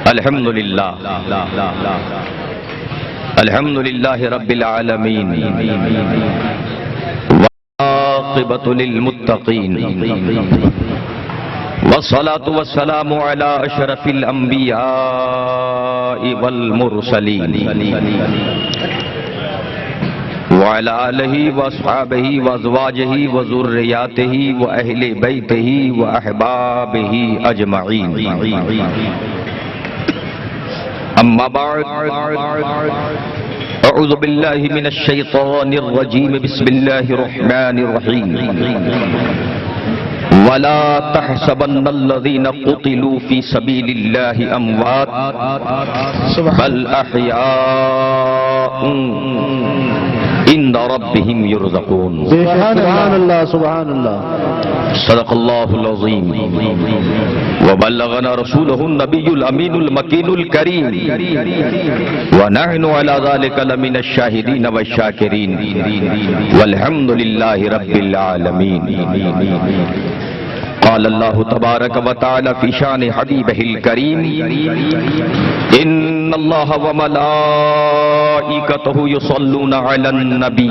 الحمدللہ الحمدللہ رب العالمین والعاقبۃ للمتقین والصلاة والسلام على اشرف الانبیاء والمرسلین وعلى آلہ واصحابہ وازواجہ وذریاتہ واہل بیتہ واحبابہ اجمعین اما بعد اعوذ باللہ من الشیطان الرجیم بسم اللہ الرحمن الرحیم ولا تحسبن الذين قتلوا في سبيل الله اموات بل احياء عند ربهم يرزقون سبحان اللہ سبحان اللہ صدق اللہ العظیم وبلغنا رسوله النبي الامين المكين الكريم ونحن على ذلك لمن الشاهدين والشاكرين والحمد لله رب العالمين قال الله تبارك وتعالى في شان حبيبه الكريم إن الله وملائكته يصلون على النبي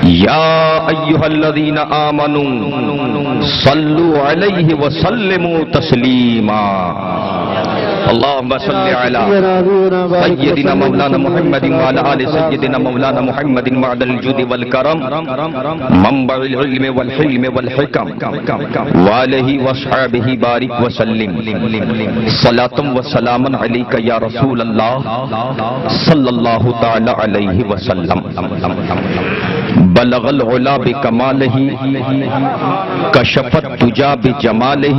يا أيها الذين آمنوا صلوا عليه وسلموا تسليما اللهم صل على سيدنا مولانا محمد وعلى آل سيدنا مولانا محمد معدن الجود والكرم منبع العلم والحلم والحكم وآلہ واصحابہ بارک وسلم صلاۃ وسلام علیک یا رسول اللہ صلی اللہ تعالی علیہ وسلم بلغ العلا بکمالہ کشف الدجی بجمالہ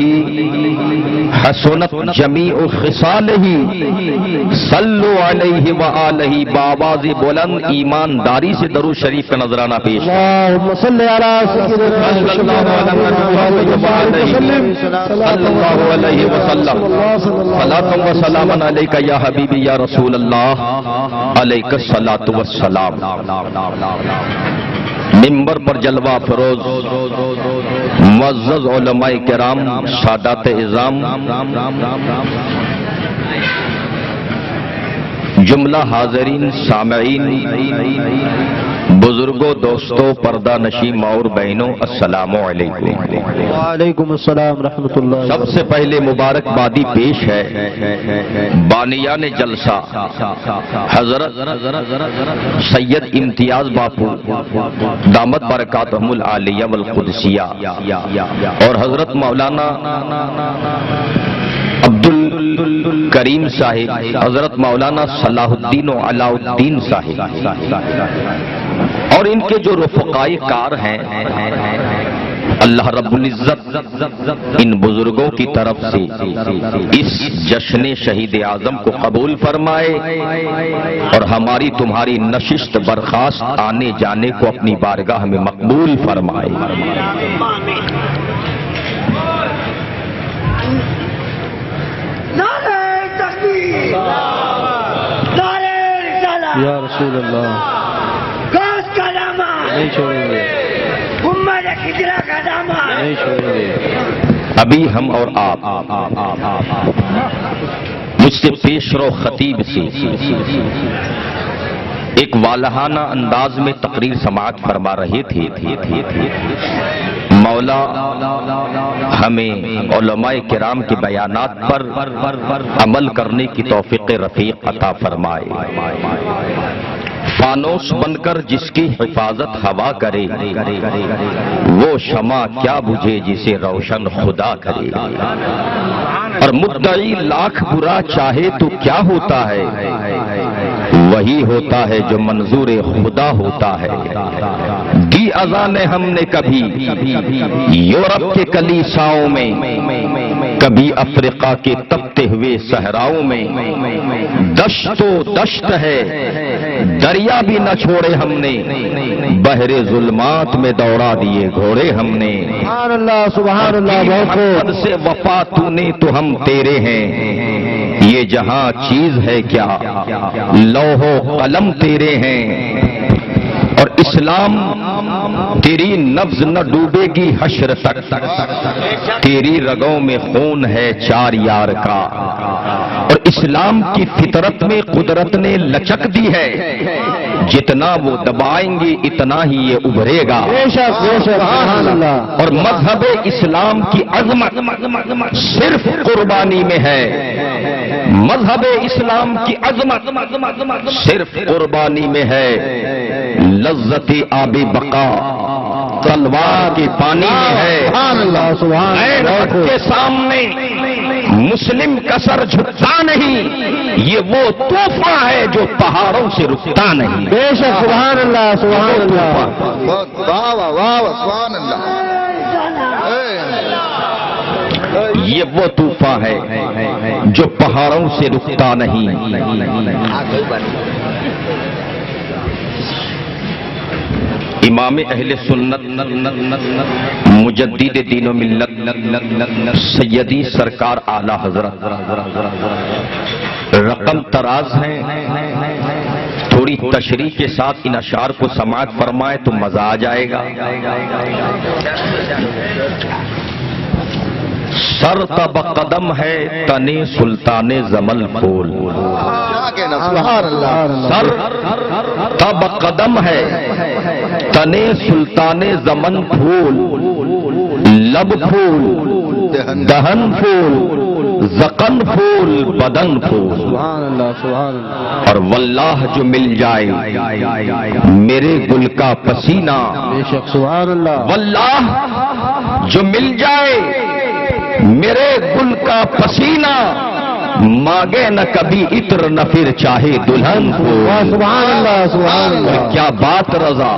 حسنت جمیع خصالہ صلو علیہ وآلہ بآواز بلند ایمانداری سے درود شریف کا نذرانہ پیش اللہم صلی علی سیدنا صلی اللہ علیہ وسلم صلاۃ و سلام علیک یا حبیبی یا رسول اللہ علیک الصلاۃ والسلام منبر پر جلوہ فروز معزز علماء کرام سادات اعظام جملہ حاضرین سامعین بزرگوں دوستوں پردہ نشین اور بہنوں السلام علیکم وعلیکم السلام رحمۃ اللہ سب سے پہلے مبارکبادی پیش ہے بانیان جلسہ حضرت سید امتیاز باپو دامت برکاتہم العالیہ والقدسیہ اور حضرت مولانا عبدالکریم صاحب حضرت مولانا صلاح الدین و علاء الدین صاحب اور ان کے جو رفقائے کار ہیں اللہ رب العزت ان بزرگوں کی طرف سے اس جشن شہید اعظم کو قبول فرمائے اور ہماری تمہاری نشست برخاست آنے جانے کو اپنی بارگاہ میں مقبول فرمائے یا رسول اللہ نہیں چھوڑیں گے نہیں چھوڑیں گے ابھی ہم اور آپ مجھ سے پیش رو خطیب سے ایک والہانہ انداز میں تقریر سماعت فرما رہے تھے مولا ہمیں علماء کرام کے بیانات پر عمل کرنے کی توفیق رفیق عطا فرمائے فانوس بن کر جس کی حفاظت ہوا کرے وہ شمع کیا بجھے جسے روشن خدا کرے اور مدعی لاکھ برا چاہے تو کیا ہوتا ہے وہی ہوتا ہے جو منظور خدا ہوتا ہے دی اذانیں ہم نے کبھی یورپ کے کلیساؤں میں کبھی افریقہ کے تپتے ہوئے صحراؤں میں دشت و دشت ہے دریا بھی نہ چھوڑے ہم نے بحر ظلمات میں دوڑا دیے گھوڑے ہم نے سبحان اللہ سبحان اللہ محمد سے وفا تو نے تو ہم تیرے ہیں یہ جہاں چیز ہے کیا لوح و قلم تیرے ہیں اور اسلام تیری نبض نہ ڈوبے گی حشر تک تیری رگوں میں خون ہے چار یار کا اسلام کی فطرت میں قدرت نے لچک دی ہے، جتنا وہ دبائیں گے اتنا ہی یہ ابھرے گا۔ بے شک سبحان اللہ۔ اور مذہب اسلام کی عظمت صرف قربانی میں ہے، مذہب اسلام کی عظمت صرف قربانی میں ہے۔ لذت آب بقا تلوار کے پانی میں ہے۔ سبحان اللہ سبحان غیر حق کے سامنے مسلم کا سر جھکتا نہیں، یہ وہ طوفان ہے جو پہاڑوں سے رکتا نہیں۔ بے شک سبحان اللہ سبحان اللہ۔ واہ واہ واہ سبحان اللہ۔ یہ وہ طوفان ہے جو پہاڑوں سے رکتا نہیں۔ امام اہل سنت مجدد دین و ملت سیدی سرکار اعلی حضرت رقم تراز ہیں، تھوڑی تشریح کے ساتھ ان اشعار کو سماعت فرمائے تو مزہ آ جائے گا۔ سر تب قدم ہے تنے سلطان زمل پھول، سبحان اللہ۔ سر تب قدم ہے تنے سلطان زمن پھول، لب پھول دہن پھول زقن پھول بدن پھول۔ سبحان اللہ سبحان اللہ۔ اور واللہ جو مل جائے میرے گل کا پسینہ، بے شک سبحان اللہ۔ واللہ جو مل جائے میرے گل کا پسینہ، مانگے نہ کبھی عطر نہ پھر چاہے دلہن کو۔ سبحان اللہ سبحان اللہ۔ کیا بات رضا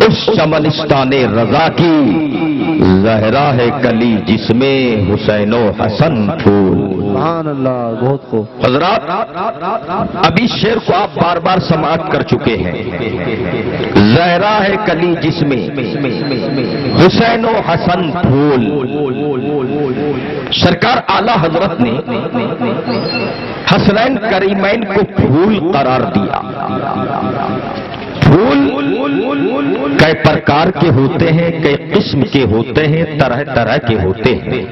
اس چمنستان رضا کی، زہرا ہے کلی جس میں حسین و حسن پھول۔ سبحان اللہ بہت خوب۔ حضرات ابھی شعر کو آپ بار بار سماعت کر چکے ہیں۔ زہرا ہے کلی جس میں حسین و حسن پھول۔ سرکار اعلی حضرت نے حسنین کریمین کو پھول قرار دیا۔ پھول کئی پرکار کے ہوتے ہیں، کئی قسم کے ہوتے ہیں، طرح طرح کے ہوتے ہیں۔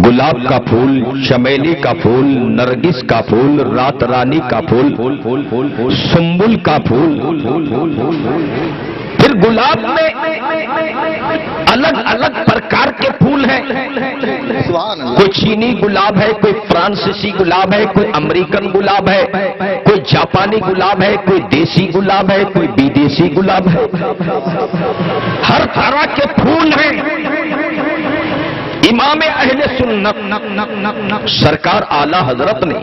گلاب کا پھول، چمیلی کا پھول، نرگس کا پھول، رات رانی کا پھول، سنبل کا پھول۔ پھر گلاب میں الگ الگ پرکار کے پھول ہیں، کوئی چینی گلاب ہے، کوئی فرانسیسی گلاب ہے، کوئی امریکن گلاب ہے، کوئی جاپانی گلاب ہے، کوئی دیسی گلاب ہے، کوئی بیدیسی گلاب ہے۔ ہر طرح کے پھول ہیں۔ امام اہل سنت سرکار اعلی حضرت نے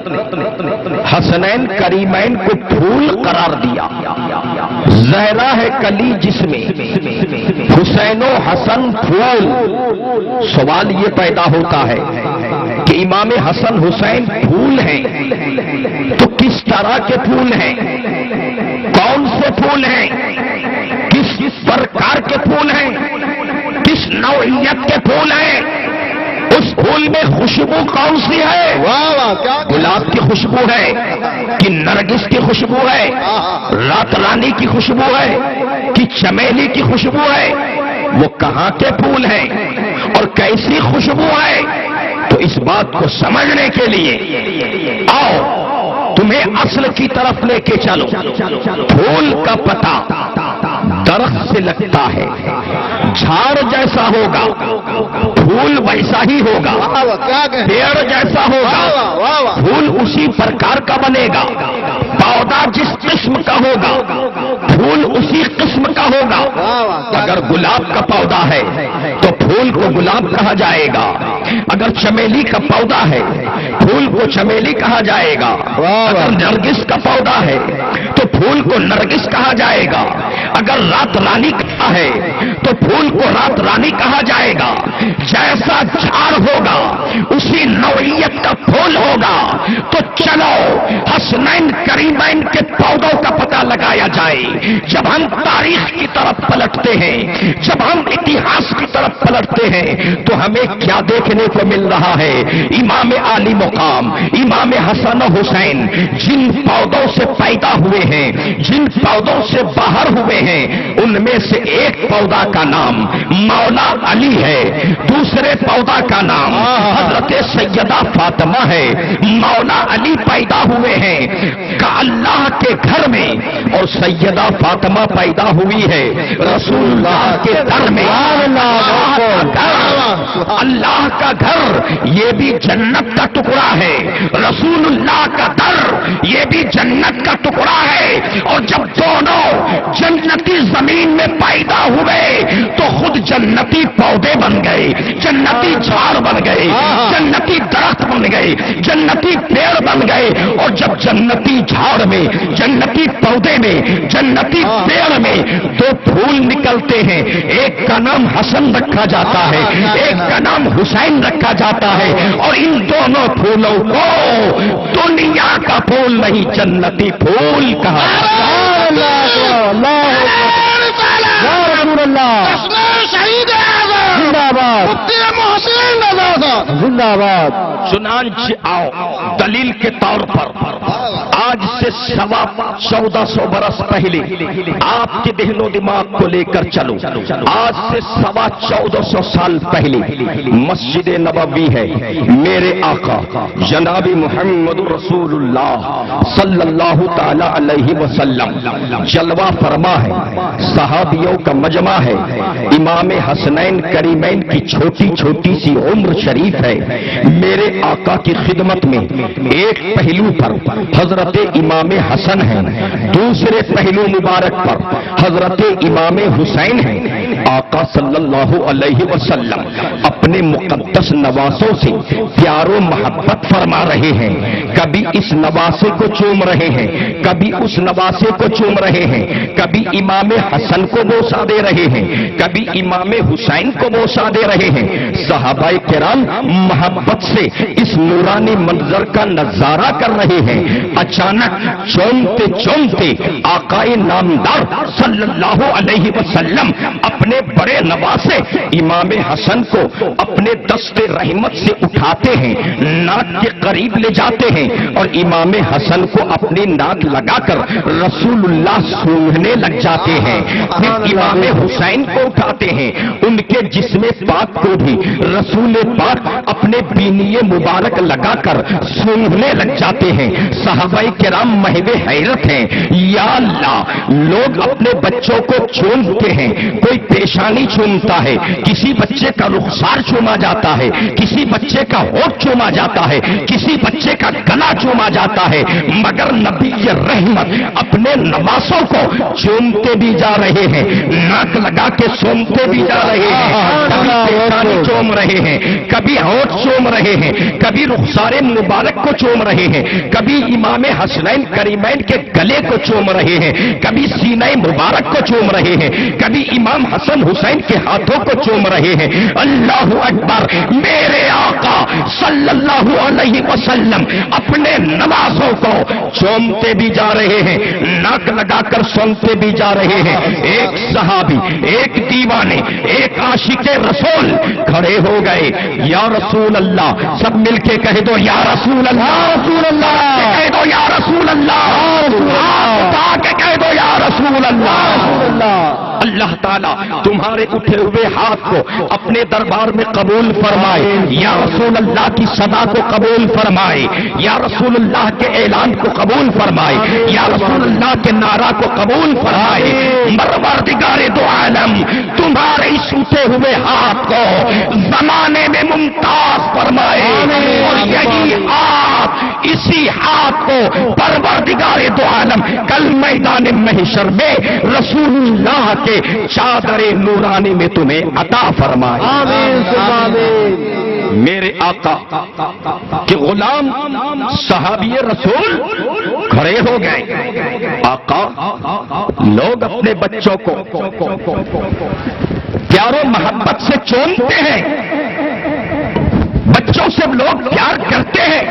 حسنین کریمین کو پھول قرار دیا۔ زہرا ہے کلی جس میں حسین و حسن پھول۔ سوال یہ پیدا ہوتا ہے کہ امام حسن حسین پھول ہیں تو کس طرح کے پھول ہیں، کون سے پھول ہیں، کس پرکار کے پھول ہیں، کس نوعیت کے پھول ہیں، اس پھول میں خوشبو کون سی ہے؟ واہ واہ کیا گلاب کی خوشبو ہے کہ نرگس کی خوشبو ہے، رات رانی کی خوشبو ہے کہ چمیلی کی خوشبو ہے؟ وہ کہاں کے پھول ہیں اور کیسی خوشبو ہے؟ تو اس بات کو سمجھنے کے لیے آؤ تمہیں اصل کی طرف لے کے چلو۔ پھول کا پتا درخت سے لگتا ہے، جھاڑ جیسا ہوگا پھول ویسا ہی ہوگا، پیڑ جیسا ہوگا پھول اسی پرکار کا بنے گا، پودا جس قسم کا ہوگا پھول اسی قسم کا ہوگا۔ اگر گلاب کا پودا ہے تو پھول کو گلاب کہا جائے گا، اگر چمیلی کا پودا ہے پھول کو چمیلی کہا جائے گا، اگر نرگس کا پودا ہے تو پھول کو نرگس کہا جائے گا، اگر رات رانی کا ہے تو پھول کو رات رانی کہا جائے گا۔ جیسا جھاڑ ہوگا اسی نوعیت کا پھول ہوگا۔ تو چلو حسنین کریمین کے پودوں کا پتہ لگایا جائے. جب ہم تاریخ کی طرف پلٹتے ہیں، جب ہم اتہاس کی طرف پلٹتے ہیں تو ہمیں کیا دیکھنے کو مل رہا ہے؟ امام عالی مقام امام حسن و حسین جن پودوں سے پیدا ہوئے ہیں، جن پودوں سے باہر ہوئے ہیں، ان میں سے ایک پودا کا نام مولا علی ہے، دوسرے پودا کا نام حضرت سیدہ فاطمہ ہے. مولا علی پیدا ہوئے ہیں کہ اللہ کے گھر میں، اور سیدہ فاطمہ پیدا ہوئی ہے رسول اللہ کے در میں. اللہ کا گھر یہ بھی جنت کا ٹکڑا ہے، رسول اللہ کا در یہ بھی جنت کا ٹکڑا ہے. اور جب دونوں جنتی زمین میں پیدا ہوئے تو خود جنتی پودے بن گئے، جنتی جھاڑ بن گئے، جنتی درخت بن گئے، جنتی پیڑ بن گئے. اور جب جنتی جھاڑ میں، جنتی پودے میں، جنتی پیڑ میں دو پھول نکلتے ہیں، ایک کا نام حسن رکھا جاتا ہے، ایک کا نام حسین رکھا جاتا ہے. اور ان دونوں پھولوں کو دنیا کا پھول نہیں جنتی پھول کہا. زندہ باد. چنانچہ آؤ دلیل کے طور پر آج سے 1400 برس پہلے آپ کے ذہن و دماغ کو لے کر چلو. آج سے 1450 سال پہلے مسجد نبوی ہے. میرے آقا جناب محمد رسول اللہ صلی اللہ تعالی علیہ وسلم جلوہ فرما ہے، صحابیوں کا مجمع ہے. امام حسنین کریمین کی چھوٹی چھوٹی سی عمر شریف ہے. میرے آقا کی خدمت میں ایک پہلو پر حضرت امام حسن ہیں، دوسرے پہلو مبارک پر حضرت امام حسین ہیں. آقا صلی اللہ علیہ وسلم اپنے مقدس نواسوں سے پیار و محبت فرما رہے ہیں. کبھی اس نواسے کو چوم رہے ہیں، کبھی اس نواسے کو چوم رہے ہیں، کبھی امام حسن کو بوسا دے رہے ہیں، کبھی امام حسین کو بوسا دے رہے ہیں. صحابہ کرام محبت سے اس نورانی منظر کا نظارہ کر رہے ہیں. اچانک چومتے چومتے آقا نامدار صلی اللہ علیہ وسلم اپنے بڑے نواسے امام حسن کو اپنے دست رحمت سے اٹھاتے ہیں، ناک کے قریب لے جاتے ہیں اور امام حسن کو اپنی ناک لگا کر رسول اللہ سونگھنے لگ جاتے ہیں. پھر امام حسین کو اٹھاتے ہیں، ان کے جسم پاک کو بھی رسول پاک اپنے بینی مبارک لگا کر سونگھنے لگ جاتے ہیں. صحابہ کرام محو حیرت ہیں. یا اللہ، لوگ اپنے بچوں کو چومتے ہیں، کوئی پیشانی چومتا ہے، کسی بچے کا رخسار چوما جاتا ہے، کسی بچے کا ہونٹ چوما جاتا ہے، کسی بچے کا گلا چوما جاتا ہے، مگر نبی رحمت اپنے نواسوں کو چومتے بھی جا رہے ہیں، ناک لگا کے سونگتے بھی جا رہے ہیں. کبھی پیشانی چوم رہے ہیں، کبھی ہونٹ چوم رہے ہیں، کبھی رخسار مبارک کو چوم رہے ہیں، کبھی امام حسنین کریمین کے گلے کو چوم رہے ہیں، کبھی سینہ مبارک کو چوم رہے ہیں، کبھی امام حسن حسین کے ہاتھوں کو چوم رہے ہیں. اللہ اکبر. میرے آقا صلی اللہ علیہ وسلم اپنے نوازوں کو چومتے بھی جا رہے ہیں، ناک لگا کر سونگتے بھی جا رہے ہیں. ایک صحابی، ایک دیوانے، ایک عاشق رسول کھڑے ہو گئے. یا رسول اللہ، سب مل کے کہہ دو یا رسول اللہ، رسول اللہ کہہ دو یا رسول اللہ، کہہ دو یا رسول اللہ. اللہ تعالیٰ تمہارے اٹھے ہوئے ہاتھ کو اپنے دربار میں قبول فرمائے. یا رسول اللہ کی صدا کو قبول فرمائے، یا رسول اللہ کے اعلان کو قبول فرمائے، یا رسول اللہ کے نعرہ کو قبول فرمائے. پروردگار دو عالم تمہارے اس اٹھے ہوئے ہاتھ کو زمانے میں ممتاز فرمائے، اور یہی ہاتھ، اسی ہاتھ کو پروردگار دو عالم کل میدان محشر میں رسول اللہ کے چادر نورانی میں تمہیں عطا فرمائے. میرے آقا کہ غلام صحابی رسول کھڑے ہو گئے. آقا، لوگ اپنے بچوں کو پیار و محبت سے چومتے ہیں، بچوں سے لوگ پیار کرتے ہیں.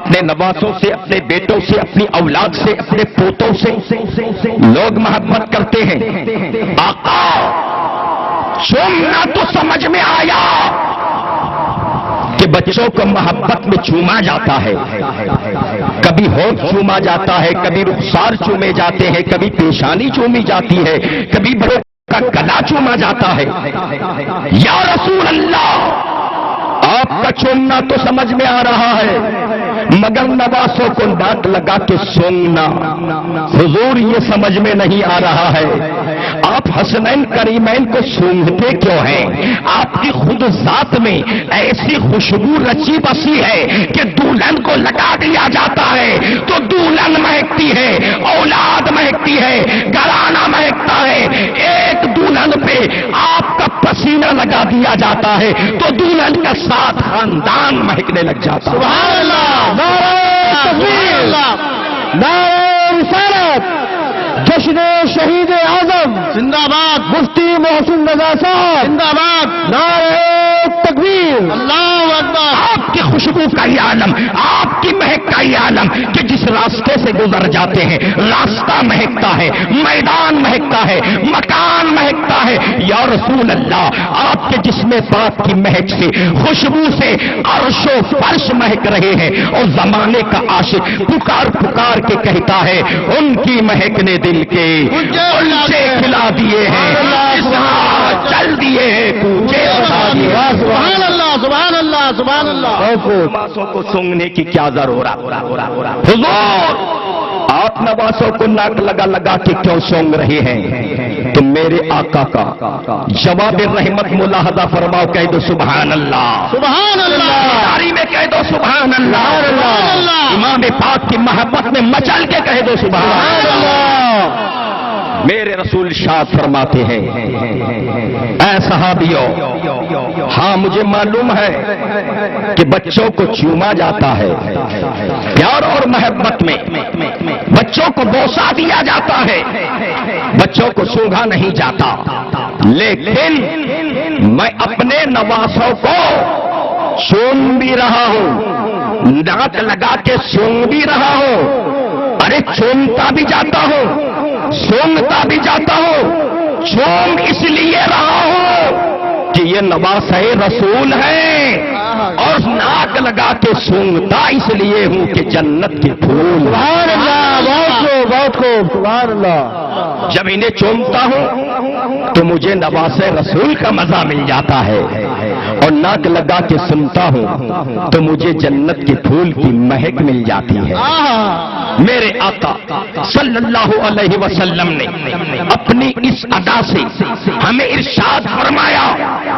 اپنے نواسوں سے، اپنے بیٹوں سے، اپنی اولاد سے، اپنے پوتوں سے لوگ محبت کرتے ہیں۔ آقا چومنا تو سمجھ میں آیا کہ بچوں کو محبت میں چوما جاتا ہے، کبھی ہونٹ چوما جاتا ہے، کبھی رخسار چومے جاتے ہیں، کبھی پیشانی چومی جاتی ہے، کبھی بڑوں کا گلا چوما جاتا ہے۔ یا رسول اللہ، آپ کا چومنا تو سمجھ میں آ رہا ہے، مگر نواسوں کو ناک لگا کے سونگنا حضور یہ سمجھ میں نہیں آ رہا ہے۔ آپ حسنین کریمین کو سونگتے کیوں ہیں؟ آپ کی خود ذات میں ایسی خوشبو رچی بسی ہے کہ دلہن کو لگا دیا جاتا ہے تو دلہن مہکتی ہے، اولاد مہکتی ہے، گھرانہ مہکتا ہے۔ ایک دلہن پہ آپ کا پسینہ لگا دیا جاتا ہے تو دلہن کا ساتھ خاندان مہکنے لگ جاتا ہے۔ سبحان اللہ، نعرہ تکبیر، نعرہ رسالت، جشن شہید اعظم زندہ باد، مفتی محسن رضا صاحب زندہ باد، نعرہ تکبیر۔ اللہ اکبر۔ آپ کی خوشبو کا یہ عالم، آپ کی مہک کا یہ عالم کہ جس راستے سے گزر جاتے ہیں راستہ مہکتا ہے، میدان مہکتا ہے، مکان مہکتا ہے۔ یا رسول اللہ، آپ کے جسم پاک کی مہک سے، خوشبو سے عرش و فرش مہک رہے ہیں، اور زمانے کا عاشق پکار پکار کے کہتا ہے ان کی مہک نے دل کے الچے کھلا دیے ہیں، چل دیے ہیں کوچے بتا دیے۔ سبحان اللہ، سبحان اللہ، سبحان اللہ۔ نواسوں کو سونگنے کی کیا ضرورت؟ حضور آپ نواسوں کو ناک لگا لگا کے کیوں سونگ رہے ہیں؟ تو میرے آقا کا جواب رحمت ملاحظہ فرماؤ، کہہ دو سبحان اللہ، سبحان اللہ، داری میں کہہ دو سبحان اللہ، امام پاک کی محبت میں مچل کے کہہ دو سبحان اللہ۔ میرے رسول شاد فرماتے ہیں، اے صحابیوں، ہاں مجھے معلوم ہے کہ بچوں کو چوما جاتا ہے، پیار اور محبت میں بچوں کو بوسا دیا جاتا ہے، بچوں کو سونگا نہیں جاتا، لیکن میں اپنے نواسوں کو چوم بھی رہا ہوں، ناک لگا کے سونگ بھی رہا ہوں، ارے چومتا بھی جاتا ہوں، سونگتا بھی جاتا ہوں، چوم اس لیے رہا ہوں کہ یہ نواسہ رسول ہے، اور ناک لگا کے سونگتا اس لیے ہوں کہ جنت کے پھول۔ سبحان اللہ، بہت خوب، بہت خوب، سبحان اللہ۔ جب انہیں چومتا ہوں تو مجھے نواسہ رسول کا مزہ مل جاتا ہے، اور ناک لگا کے سنتا ہوں تو مجھے جنت کے پھول کی مہک مل جاتی ہے۔ میرے آقا صلی اللہ علیہ وسلم نے اپنی اس ادا سے ہمیں ارشاد فرمایا،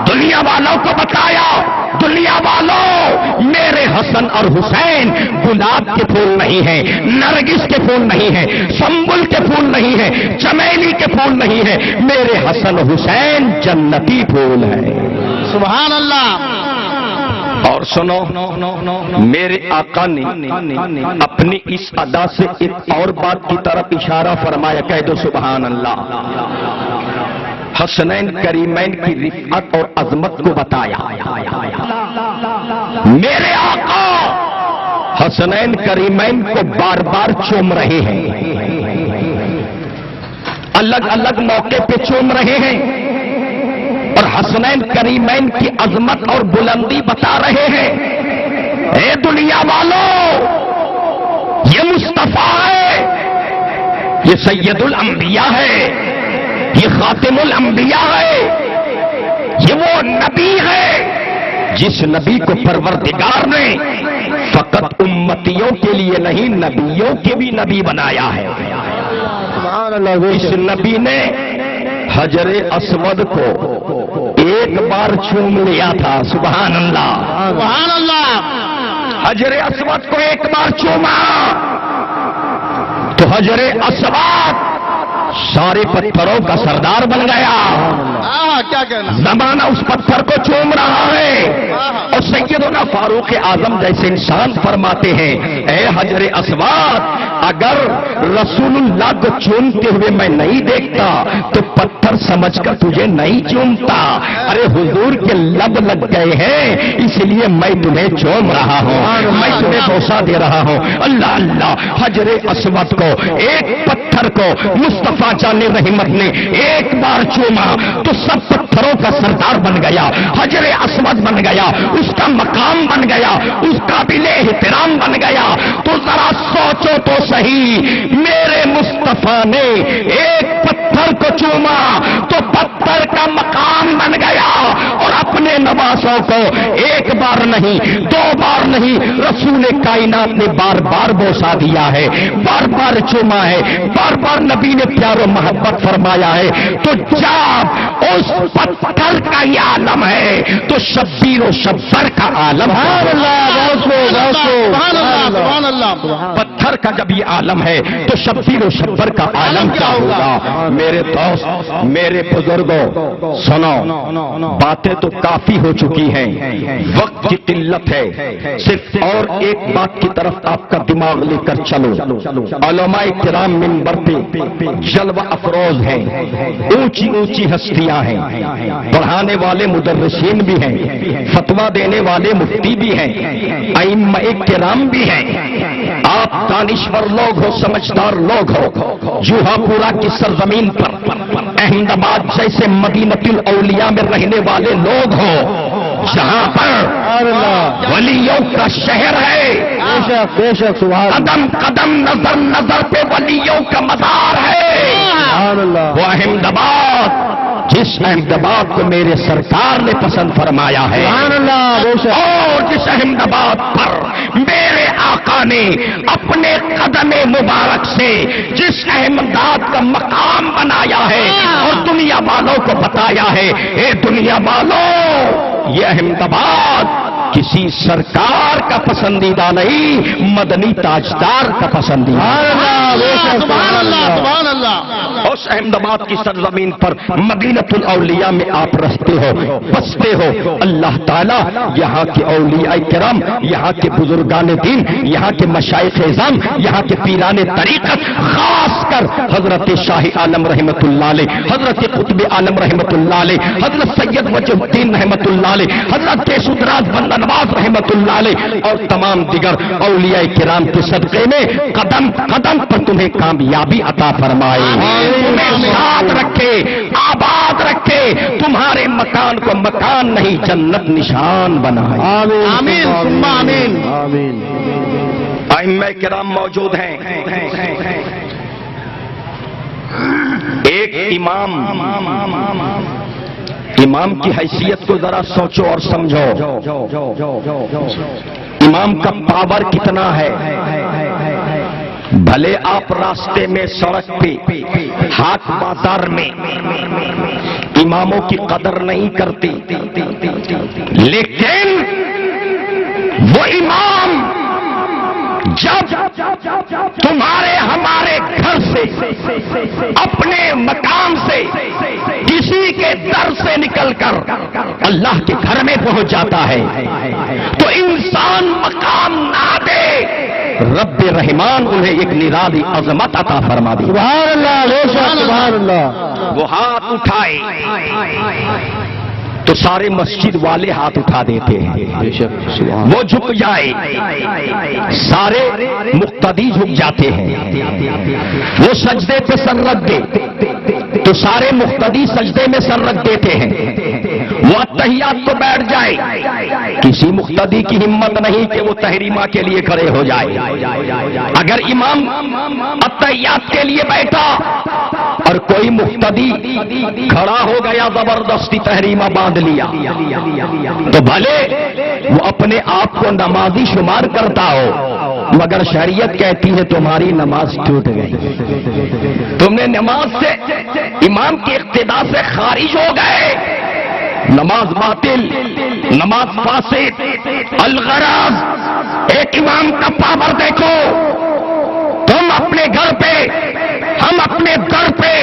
دنیا والوں کو بتایا، دنیا والوں میرے حسن اور حسین گلاب کے پھول نہیں ہیں، نرگس کے پھول نہیں ہیں، سنبل کے پھول نہیں ہیں، چمیلی کے پھول نہیں ہیں، میرے حسن حسین جنتی پھول ہیں۔ سبحان اللہ۔ اور سنو، میرے آقا نے اپنی اس ادا سے ایک اور بات کی طرف اشارہ فرمایا، کہہ دو سبحان اللہ۔ حسنین کریمین کی رفعت اور عظمت کو بتایا۔ میرے آقا حسنین کریمین کو بار بار چوم رہے ہیں، الگ الگ موقع پہ چوم رہے ہیں، اور حسنین کریمین کی عظمت اور بلندی بتا رہے ہیں۔ اے دنیا والوں، یہ مصطفیٰ ہے، یہ سید الانبیاء ہے، یہ خاتم الانبیاء ہے، یہ وہ نبی ہے جس نبی کو پروردگار نے فقط امتیوں کے لیے نہیں نبیوں کے بھی نبی بنایا ہے۔ سبحان اللہ۔ اس نبی نے حجر اسود کو ایک بار چوم لیا تھا، سبحان اللہ، سبحان اللہ۔ حجر اسود کو ایک بار چوما تو حجر اسود سارے پتھروں کا سردار بن گیا. کیا کہنا. زمانہ اس پتھر کو چوم رہا ہے. اور سیدنا فاروق اعظم جیسے انسان فرماتے ہیں اے حجر اسود, اگر رسول اللہ کو چومتے ہوئے میں نہیں دیکھتا تو پتھر سمجھ کر تجھے نہیں چومتا. ارے حضور کے لب لگ گئے ہیں اس لیے میں تمہیں چوم رہا ہوں, میں تمہیں بوسہ دے رہا ہوں. اللہ اللہ, حجر اسود کو, ایک پتھر کو مصطفیٰ جان رحمت نے ایک بار چوما تو سب پتھروں کا سردار بن گیا, حجر اسود بن گیا, اس کا مقام بن گیا, اس قابل احترام بن گیا. تو ذرا سوچو تو صحیح, میرے مصطفیٰ نے ایک پتھر کو چوما تو پتھر کا مقام بن گیا, اور اپنے نواسوں کو ایک بار نہیں, دو بار نہیں, رسول کائنات نے بار بار بوسا دیا ہے, بار بار چوما ہے, بار بار نبی نے پیار و محبت فرمایا ہے. تو جب اس پتھر کا یہ عالم ہے تو شبیر و شبر کا عالم ہے. پتھر کا جب یہ عالم ہے تو شبیر و شبر کا عالم کیا ہوگا. میرے دوست, میرے بزرگوں, سنو, باتیں تو کافی ہو چکی ہیں, وقت کی قلت ہے. صرف اور ایک بات کی طرف آپ کا دماغ لے کر چلو. علماء کرام منبر پہ جلوہ افروز ہیں, اونچی اونچی ہستیاں ہیں, پڑھانے والے مدرسین بھی ہیں, فتویٰ دینے والے مفتی بھی ہیں, ائمہ کرام بھی ہیں. آپ دانشور لوگ ہو, سمجھدار لوگ ہو, جوہا پورا کی سرزمین پر احمد آباد جیسے مدینۃ الاولیاء میں رہنے والے لوگ ہو, جہاں پر ولیوں کا شہر ہے, بے شک قدم قدم نظر نظر پہ ولیوں کا مزار ہے, وہ احمد آباد, جس احمد آباد کو میرے سرکار نے پسند فرمایا ہے, اور جس احمد آباد پر میرے آقا نے اپنے قدم مبارک سے جس احمد آباد کا مقام بنایا ہے اور دنیا والوں کو بتایا ہے, اے دنیا والوں, یہ احمد آباد کسی سرکار کا پسندیدہ نہیں, مدنی تاجدار کا پسندیدہ. اس احمد آباد کی سرزمین پر مدینۃ الاولیاء میں آپ رہتے ہو, بستے ہو. اللہ تعالیٰ یہاں کے اولیاء کرام, یہاں کے بزرگان دین, یہاں کے مشائخ اعظم, یہاں کے پیران طریقت, خاص کر حضرت شاہ عالم رحمت اللہ علیہ, حضرت قطب عالم رحمت اللہ علیہ, حضرت سید وجہ الدین رحمت اللہ علیہ, حضرت کیسودراج بندہ نواز رحمت اللہ علیہ, اور تمام دیگر اولیاء کرام کے صدقے میں قدم قدم پر تمہیں کامیابی عطا فرمائے, تمہیں ساتھ رکھے, آباد رکھے, تمہارے مکان کو مکان نہیں جنت نشان بنائے. آمین ثم آمین. ائمہ کرام موجود ہیں. ایک امام کی حیثیت کو ذرا سوچو اور سمجھو. امام کا پاور کتنا ہے. بھلے آپ راستے میں, سڑک پہ, ہاٹ بازار میں اماموں کی قدر نہیں کرتی, لیکن وہ امام جب تمہارے ہمارے گھر سے, اپنے مقام سے, کسی کے در سے نکل کر اللہ کے گھر میں پہنچ جاتا ہے تو انسان مقام نہ دے, رب رحمان انہیں ایک نرالی عظمت عطا فرما دی. سبحان اللہ, سبحان اللہ. وہ ہاتھ اٹھائے تو سارے مسجد والے ہاتھ اٹھا دیتے ہیں, وہ جھک جائے سارے مقتدی جھک جاتے ہیں, وہ سجدے پہ سر رکھ دے تو سارے مقتدی سجدے میں سر رکھ دیتے ہیں, وہ اتحیات کو بیٹھ جائے, کسی مقتدی کی ہمت نہیں کہ وہ تحریمہ کے لیے کھڑے ہو جائے. اگر امام اتحیات کے لیے بیٹھا اور کوئی مقتدی کھڑا ہو گیا, زبردستی تحریمہ باندھ لیا, تو بھلے وہ اپنے آپ کو نمازی شمار کرتا ہو, مگر شریعت کہتی ہے تمہاری نماز ٹوٹ گئی, تم نے نماز سے, امام کی اقتدا سے خارج ہو گئے, نماز باطل, نماز فاسد. الغرض ایک امام کا پاور دیکھو, تم اپنے گھر پہ, ہم اپنے در پہ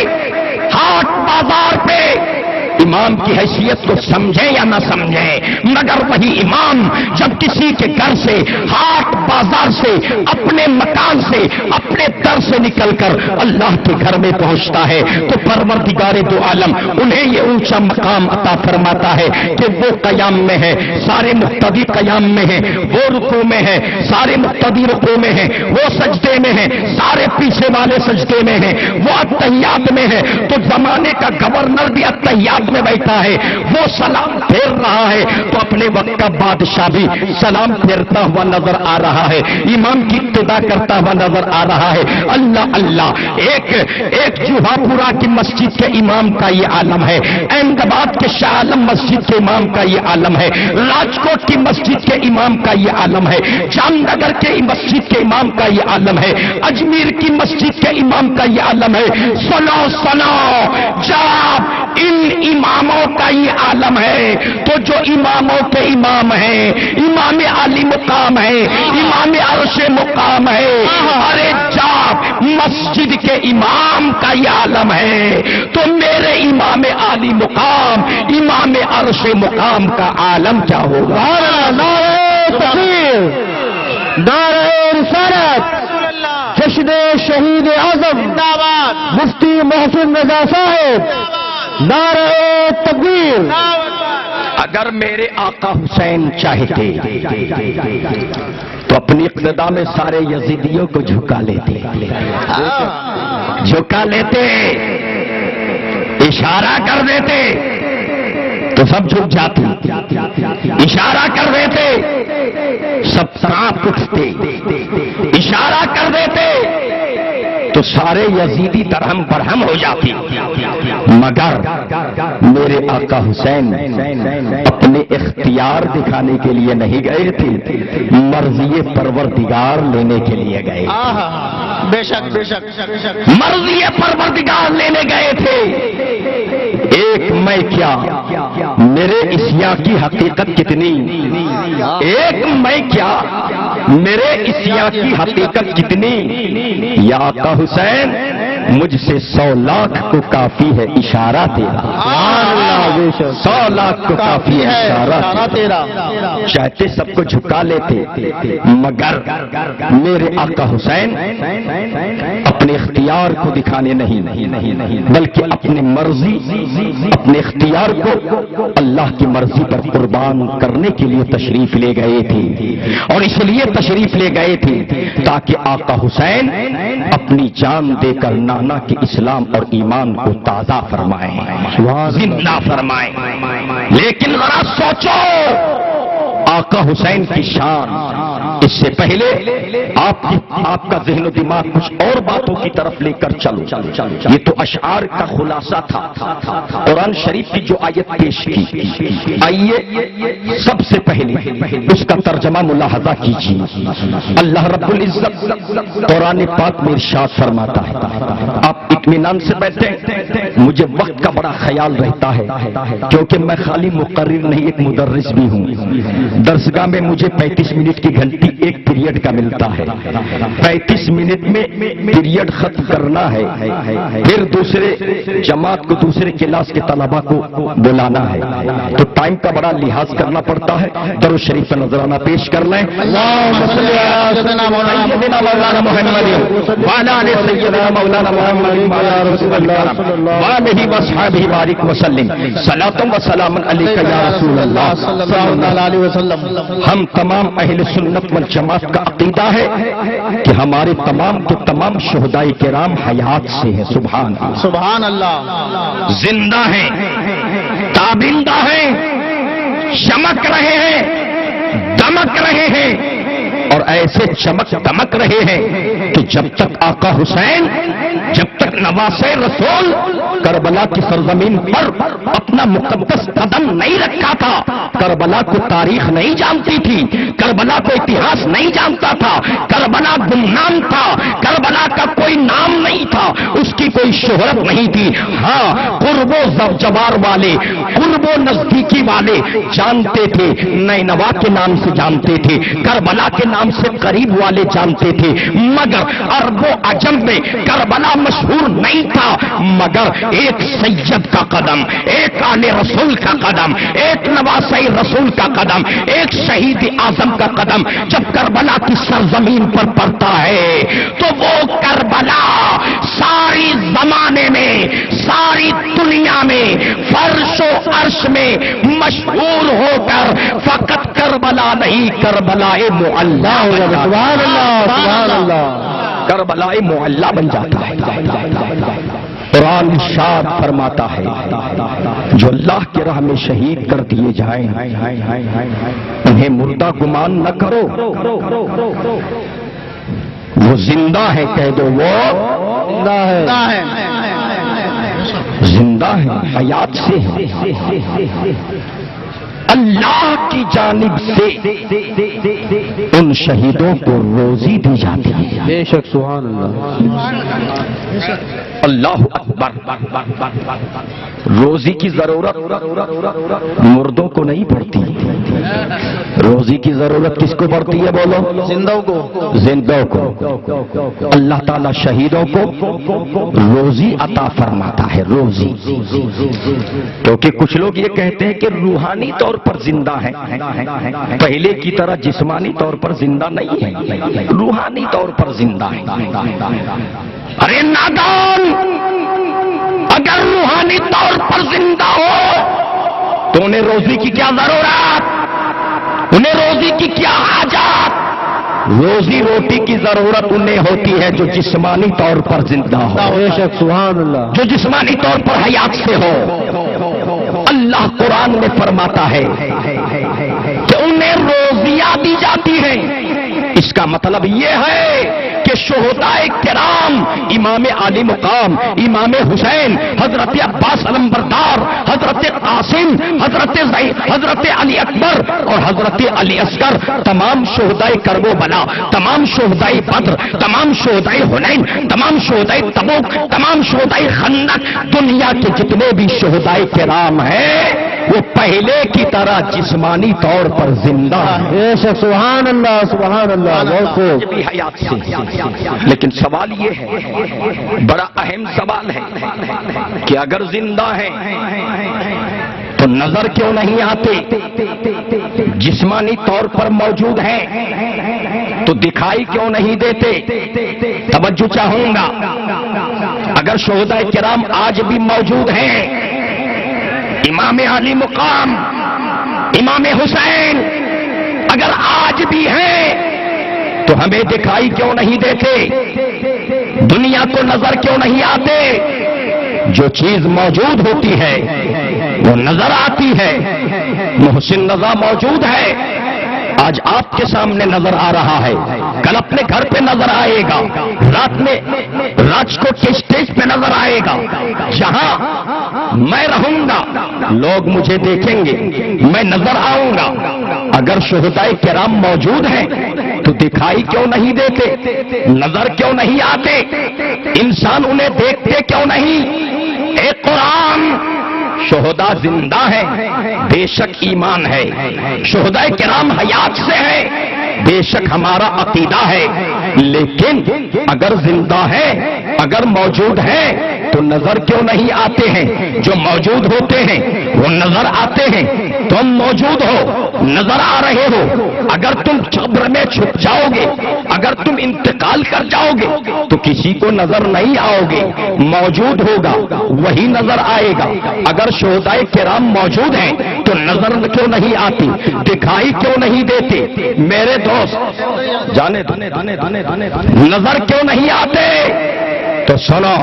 امام کی حیثیت کو سمجھے یا نہ سمجھے، مگر وہی امام جب کسی کے گھر سے، ہاٹ بازار سے، اپنے مکان سے، اپنے در سے نکل کر اللہ کے گھر میں پہنچتا ہے تو پروردگار دو عالم انہیں یہ اونچا مقام عطا فرماتا ہے کہ وہ قیام میں ہے، سارے مقتدی قیام میں ہیں، وہ رکوع میں ہے، سارے مقتدی رکوع میں ہیں، وہ سجدے میں ہیں، سارے پیچھے والے سجدے میں ہیں، وہ اتحیات میں ہے تو زمانے کا گورنر بھی اتحیات میں بیٹھا ہے، وہ سلام پھیر رہا ہے تو اپنے وقت کا بادشاہ بھی سلام پھیرتا ہوا نظر آ رہا ہے، امام کی ابتدا کرتا ہوا نظر آ رہا ہے۔ اللہ اللہ، ایک جوہا پورا کی مسجد کے امام کا یہ عالم ہے، احمد آباد کے شاہ عالم مسجد کے امام کا یہ عالم ہے، راجکوٹ کی مسجد کے امام کا یہ عالم ہے، جام نگر کے مسجد کے امام کا یہ عالم ہے، اجمیر کی مسجد کے امام کا یہ عالم ہے۔ سنو سنو، جب ان اماموں کا یہ عالم ہے تو جو اماموں کے امام ہیں، امام عالی مقام ہے، امام عرش مقام ہے، ارے جب مسجد کے امام کا یہ عالم ہے تو میرے امام عالی مقام، امام عرش مقام کا عالم کیا ہوگا؟ نعرہ تکبیر، نعرہ رسالت، جشن شہید اعظم مفتی محسن رضا صاحب، نعرہ تکبیر۔ اگر میرے آقا حسین چاہتے تو اپنی اقتدا میں سارے یزیدیوں کو جھکا لیتے، اشارہ کر دیتے تو سب جھک جاتے، اشارہ کر دیتے سب کانپ اٹھتے، اشارہ کر دیتے تو سارے یزیدی درہم برہم ہو جاتی، مگر میرے آقا حسین اپنے اختیار دکھانے کے لیے نہیں گئے تھے، مرضی پروردگار لینے کے لیے گئے تھے، بے شک بے شک مرضی پروردگار لینے گئے تھے۔ ایک میں کیا، میرے اسیا کی حقیقت کتنی، ایک میں کیا، میرے اسیا کی حقیقت کتنی، یا آقا حسین مجھ سے 100 لاکھ کو کافی ہے اشارہ تیرا، 100 لاکھ کو کافی ہے اشارہ تیرا۔ چاہتے سب کو جھکا لیتے، مگر میرے آقا حسین اپنے اختیار کو دکھانے نہیں بلکہ اپنی مرضی، اپنے اختیار کو اللہ کی مرضی پر قربان کرنے کے لیے تشریف لے گئے تھے، اور اس لیے تشریف لے گئے تھے تاکہ آقا حسین اپنی جان دے کر نانا کے اسلام اور ایمان کو تازہ فرمائیں، زندہ فرمائیں۔ لیکن ذرا سوچو آقا حسین کی شان، اس سے پہلے آپ کا ذہن و دماغ کچھ اور باتوں کی طرف لے کر چلو۔ یہ تو اشعار کا خلاصہ تھا، قرآن شریف کی جو آیت پیش کی، آئیے سب سے پہلے اس کا ترجمہ ملاحظہ کیجیے۔ اللہ رب العزت قرآن پاک میں ارشاد فرماتا ہے، آپ اطمینان سے بیٹھیں، مجھے وقت کا بڑا خیال رہتا ہے کیونکہ میں خالی مقرر نہیں، ایک مدرس بھی ہوں۔ درسگاہ میں مجھے 35 منٹ کی گھنٹی ایک پیریڈ کا ملتا ہے، 35 منٹ میں پیریڈ ختم کرنا ہے، پھر دوسرے جماعت کو، دوسرے کلاس کے طلباء کو بلانا ہے، تو ٹائم کا بڑا لحاظ کرنا پڑتا ہے۔ درود شریف کا نذرانہ پیش کر لیں۔ سیدنا مولانا محمد وعلی آلہ سیدنا مولانا محمد وعلی رسول اللہ وعلیہ وصحبہ بارک وسلم، صلاۃ و سلام علیک یا رسول اللہ صلی اللہ علیہ وسلم۔ ہم تمام اہل سنت والجماعت کا عقیدہ ہے کہ ہمارے تمام کے تمام شہداء کرام حیات سے ہیں، سبحان اللہ، سبحان اللہ، زندہ ہیں، تابندہ ہیں، چمک رہے ہیں، دمک رہے ہیں، اور ایسے چمک دمک رہے ہیں کہ جب تک آقا حسین، جب تک نواسے رسول کربلا کی سرزمین پر اپنا مقدس قدم نہیں رکھا تھا، کربلا کو تاریخ نہیں جانتی تھی، کربلا کو اتہاس نہیں جانتا تھا، کربلا گمنام تھا، کربلا کا کا کوئی نام نہیں تھا، اس کی کوئی شہرت نہیں تھی. ہاں، قرب و جوار والے، قرب و نزدیکی والے جانتے تھے، نینوا کے نام سے جانتے تھے، کربلا کے نام سے قریب والے جانتے تھے. مگر عرب و عجم میں کربلا مشہور نہیں تھا، مگر ایک سید کا قدم، ایک آل رسول کا قدم، ایک نواسہ رسول کا قدم، ایک شہید اعظم کا قدم جب کربلا کی سرزمین پر پڑتا ہے تو وہ کربلا ساری زمانے میں، ساری دنیا میں، فرش و عرش میں مشہور ہو کر فقط کربلا نہیں، کربلا معلی، سبحان اللہ سبحان اللہ. کربلا معلی بن جاتا ہے. قرآن ارشاد فرماتا ہے جو اللہ کی راہ میں شہید کر دیے جائیں انہیں مردہ گمان نہ کرو، وہ زندہ ہے. کہہ دو وہ زندہ ہے، حیات سے ہے. اللہ کی جانب سے ان شہیدوں کو روزی دی جاتی ہے. بے شک سبحان اللہ. اللہ اکبر. روزی کی ضرورت مردوں کو نہیں پڑتی، روزی کی ضرورت کس کو پڑتی ہے؟ بولو. زندوں کو. زندوں کو. اللہ تعالیٰ شہیدوں کو روزی عطا فرماتا ہے، روزی. کیونکہ کچھ لوگ یہ کہتے ہیں کہ روحانی طور پر زندہ ہیں، پہلے کی طرح جسمانی طور پر زندہ نہیں ہے، روحانی طور پر زندہ ہے. ارے نادان، اگر روحانی طور پر زندہ ہو تو انہیں روزی کی کیا ضرورت، انہیں روزی کی کیا حاجت؟ روزی روٹی کی ضرورت انہیں ہوتی ہے جو جسمانی طور پر زندہ ہو. بے شک سبحان اللہ. جو جسمانی طور پر حیات سے ہو. اللہ قرآن میں فرماتا ہے کہ انہیں روزیاں دی جاتی ہیں. اس کا مطلب یہ ہے کہ شہداء کرام، امام علی مقام، امام حسین، حضرت عباس علمبردار، حضرت قاسم، حضرت علی اکبر اور حضرت علی اصغر، تمام شہداء کرب و بلا، تمام شہداء بدر، تمام شہداء حنین، تمام شہداء تبوک، تمام شہداء خندق، دنیا کے جتنے بھی شہداء کرام ہیں وہ پہلے کی طرح جسمانی طور پر زندہ ہیں. بے شک سبحان اللہ سبحان اللہ. بہت خوب. بھی حیات سے. لیکن سوال یہ ہے، بڑا اہم سوال ہے کہ اگر زندہ ہیں تو نظر کیوں نہیں آتے؟ جسمانی طور پر موجود ہیں تو دکھائی کیوں نہیں دیتے؟ توجہ چاہوں گا. اگر شہداء کرام آج بھی موجود ہیں، امام علی مقام، امام حسین اگر آج بھی ہیں تو ہمیں دکھائی کیوں نہیں دیتے؟ دنیا کو نظر کیوں نہیں آتے؟ جو چیز موجود ہوتی ہے وہ نظر آتی ہے. محسن رضا موجود ہے، آج آپ کے سامنے نظر آ رہا ہے، کل اپنے گھر پہ نظر آئے گا، رات میں راجکوٹ کے اسٹیج پہ نظر آئے گا. جہاں میں رہوں گا لوگ مجھے دیکھیں گے، میں نظر آؤں گا. اگر شہداء کرام موجود ہیں تو دکھائی کیوں نہیں دیتے؟ نظر کیوں نہیں آتے؟ انسان انہیں دیکھتے کیوں نہیں؟ اے قرآن، شہداء زندہ ہیں، بے شک ایمان ہے. شہداء کرام حیات سے ہیں، بے شک ہمارا عقیدہ ہے. لیکن اگر زندہ ہے، اگر موجود ہے تو نظر کیوں نہیں آتے ہیں؟ جو موجود ہوتے ہیں وہ نظر آتے ہیں. تم موجود ہو، نظر آ رہے ہو. اگر تم قبر میں چھپ جاؤ گے، اگر تم انتقال کر جاؤ گے تو کسی کو نظر نہیں آؤ گے. موجود ہوگا وہی نظر آئے گا. اگر شہداء کرام موجود ہیں تو نظر کیوں نہیں آتی؟ دکھائی کیوں نہیں دیتے؟ میرے دوست جانے نظر کیوں نہیں آتے؟ تو سنو،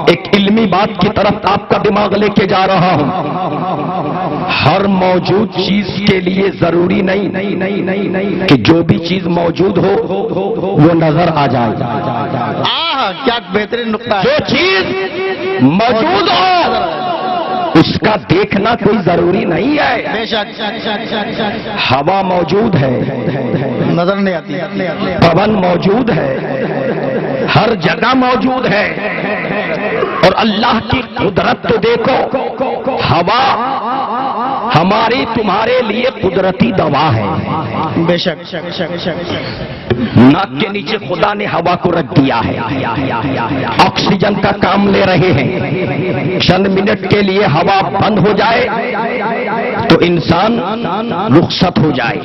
ایک علمی بات کی طرف آپ کا دماغ لے کے جا رہا ہوں. ہر موجود چیز کے لیے ضروری نہیں کہ جو بھی چیز موجود ہو وہ نظر آ جائے. کیا بہترین نقطہ ہے. جو چیز موجود ہو اس کا دیکھنا کوئی ضروری نہیں ہے. بے شک. ہوا موجود ہے، نظر نہیں آتی. پون موجود ہے، ہر جگہ موجود ہے. اور اللہ کی قدرت تو دیکھو، ہوا ہماری تمہارے لیے قدرتی دوا ہے. بے شک. ناک کے نیچے خدا نے ہوا کو رکھ دیا ہے، آکسیجن کا کام لے رہے ہیں. چند منٹ کے لیے ہوا بند ہو جائے تو انسان رخصت ہو جائے.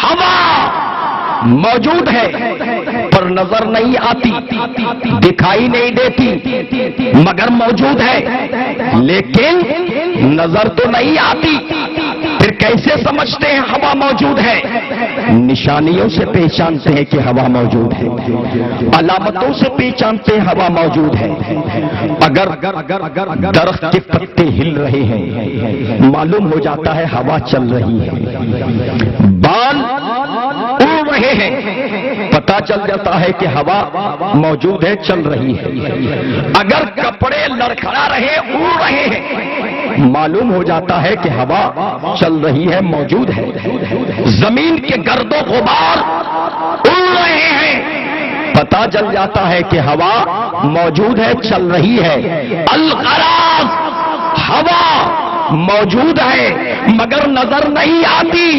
ہوا موجود ہے پر نظر نہیں آتی، دکھائی نہیں دیتی، مگر موجود ہے لیکن نظر تو نہیں آتی. پھر کیسے سمجھتے ہیں ہوا موجود ہے؟ نشانیوں سے پہچانتے ہیں کہ ہوا موجود ہے، علامتوں سے پہچانتے ہیں ہوا موجود ہے. اگر درخت کے پتے ہل رہے ہیں معلوم ہو جاتا ہے ہوا چل رہی ہے. بال اڑ رہے ہیں پتہ چل جاتا ہے کہ ہوا موجود ہے، چل رہی ہے. اگر کپڑے لڑکھڑا رہے اڑ رہے ہیں معلوم ہو جاتا ہے کہ ہوا چل رہی ہے، موجود ہے. زمین کے گرد و غبار اڑ رہے ہیں پتہ چل جاتا ہے کہ ہوا موجود ہے، چل رہی ہے. الغراض ہوا موجود ہے مگر نظر نہیں آتی،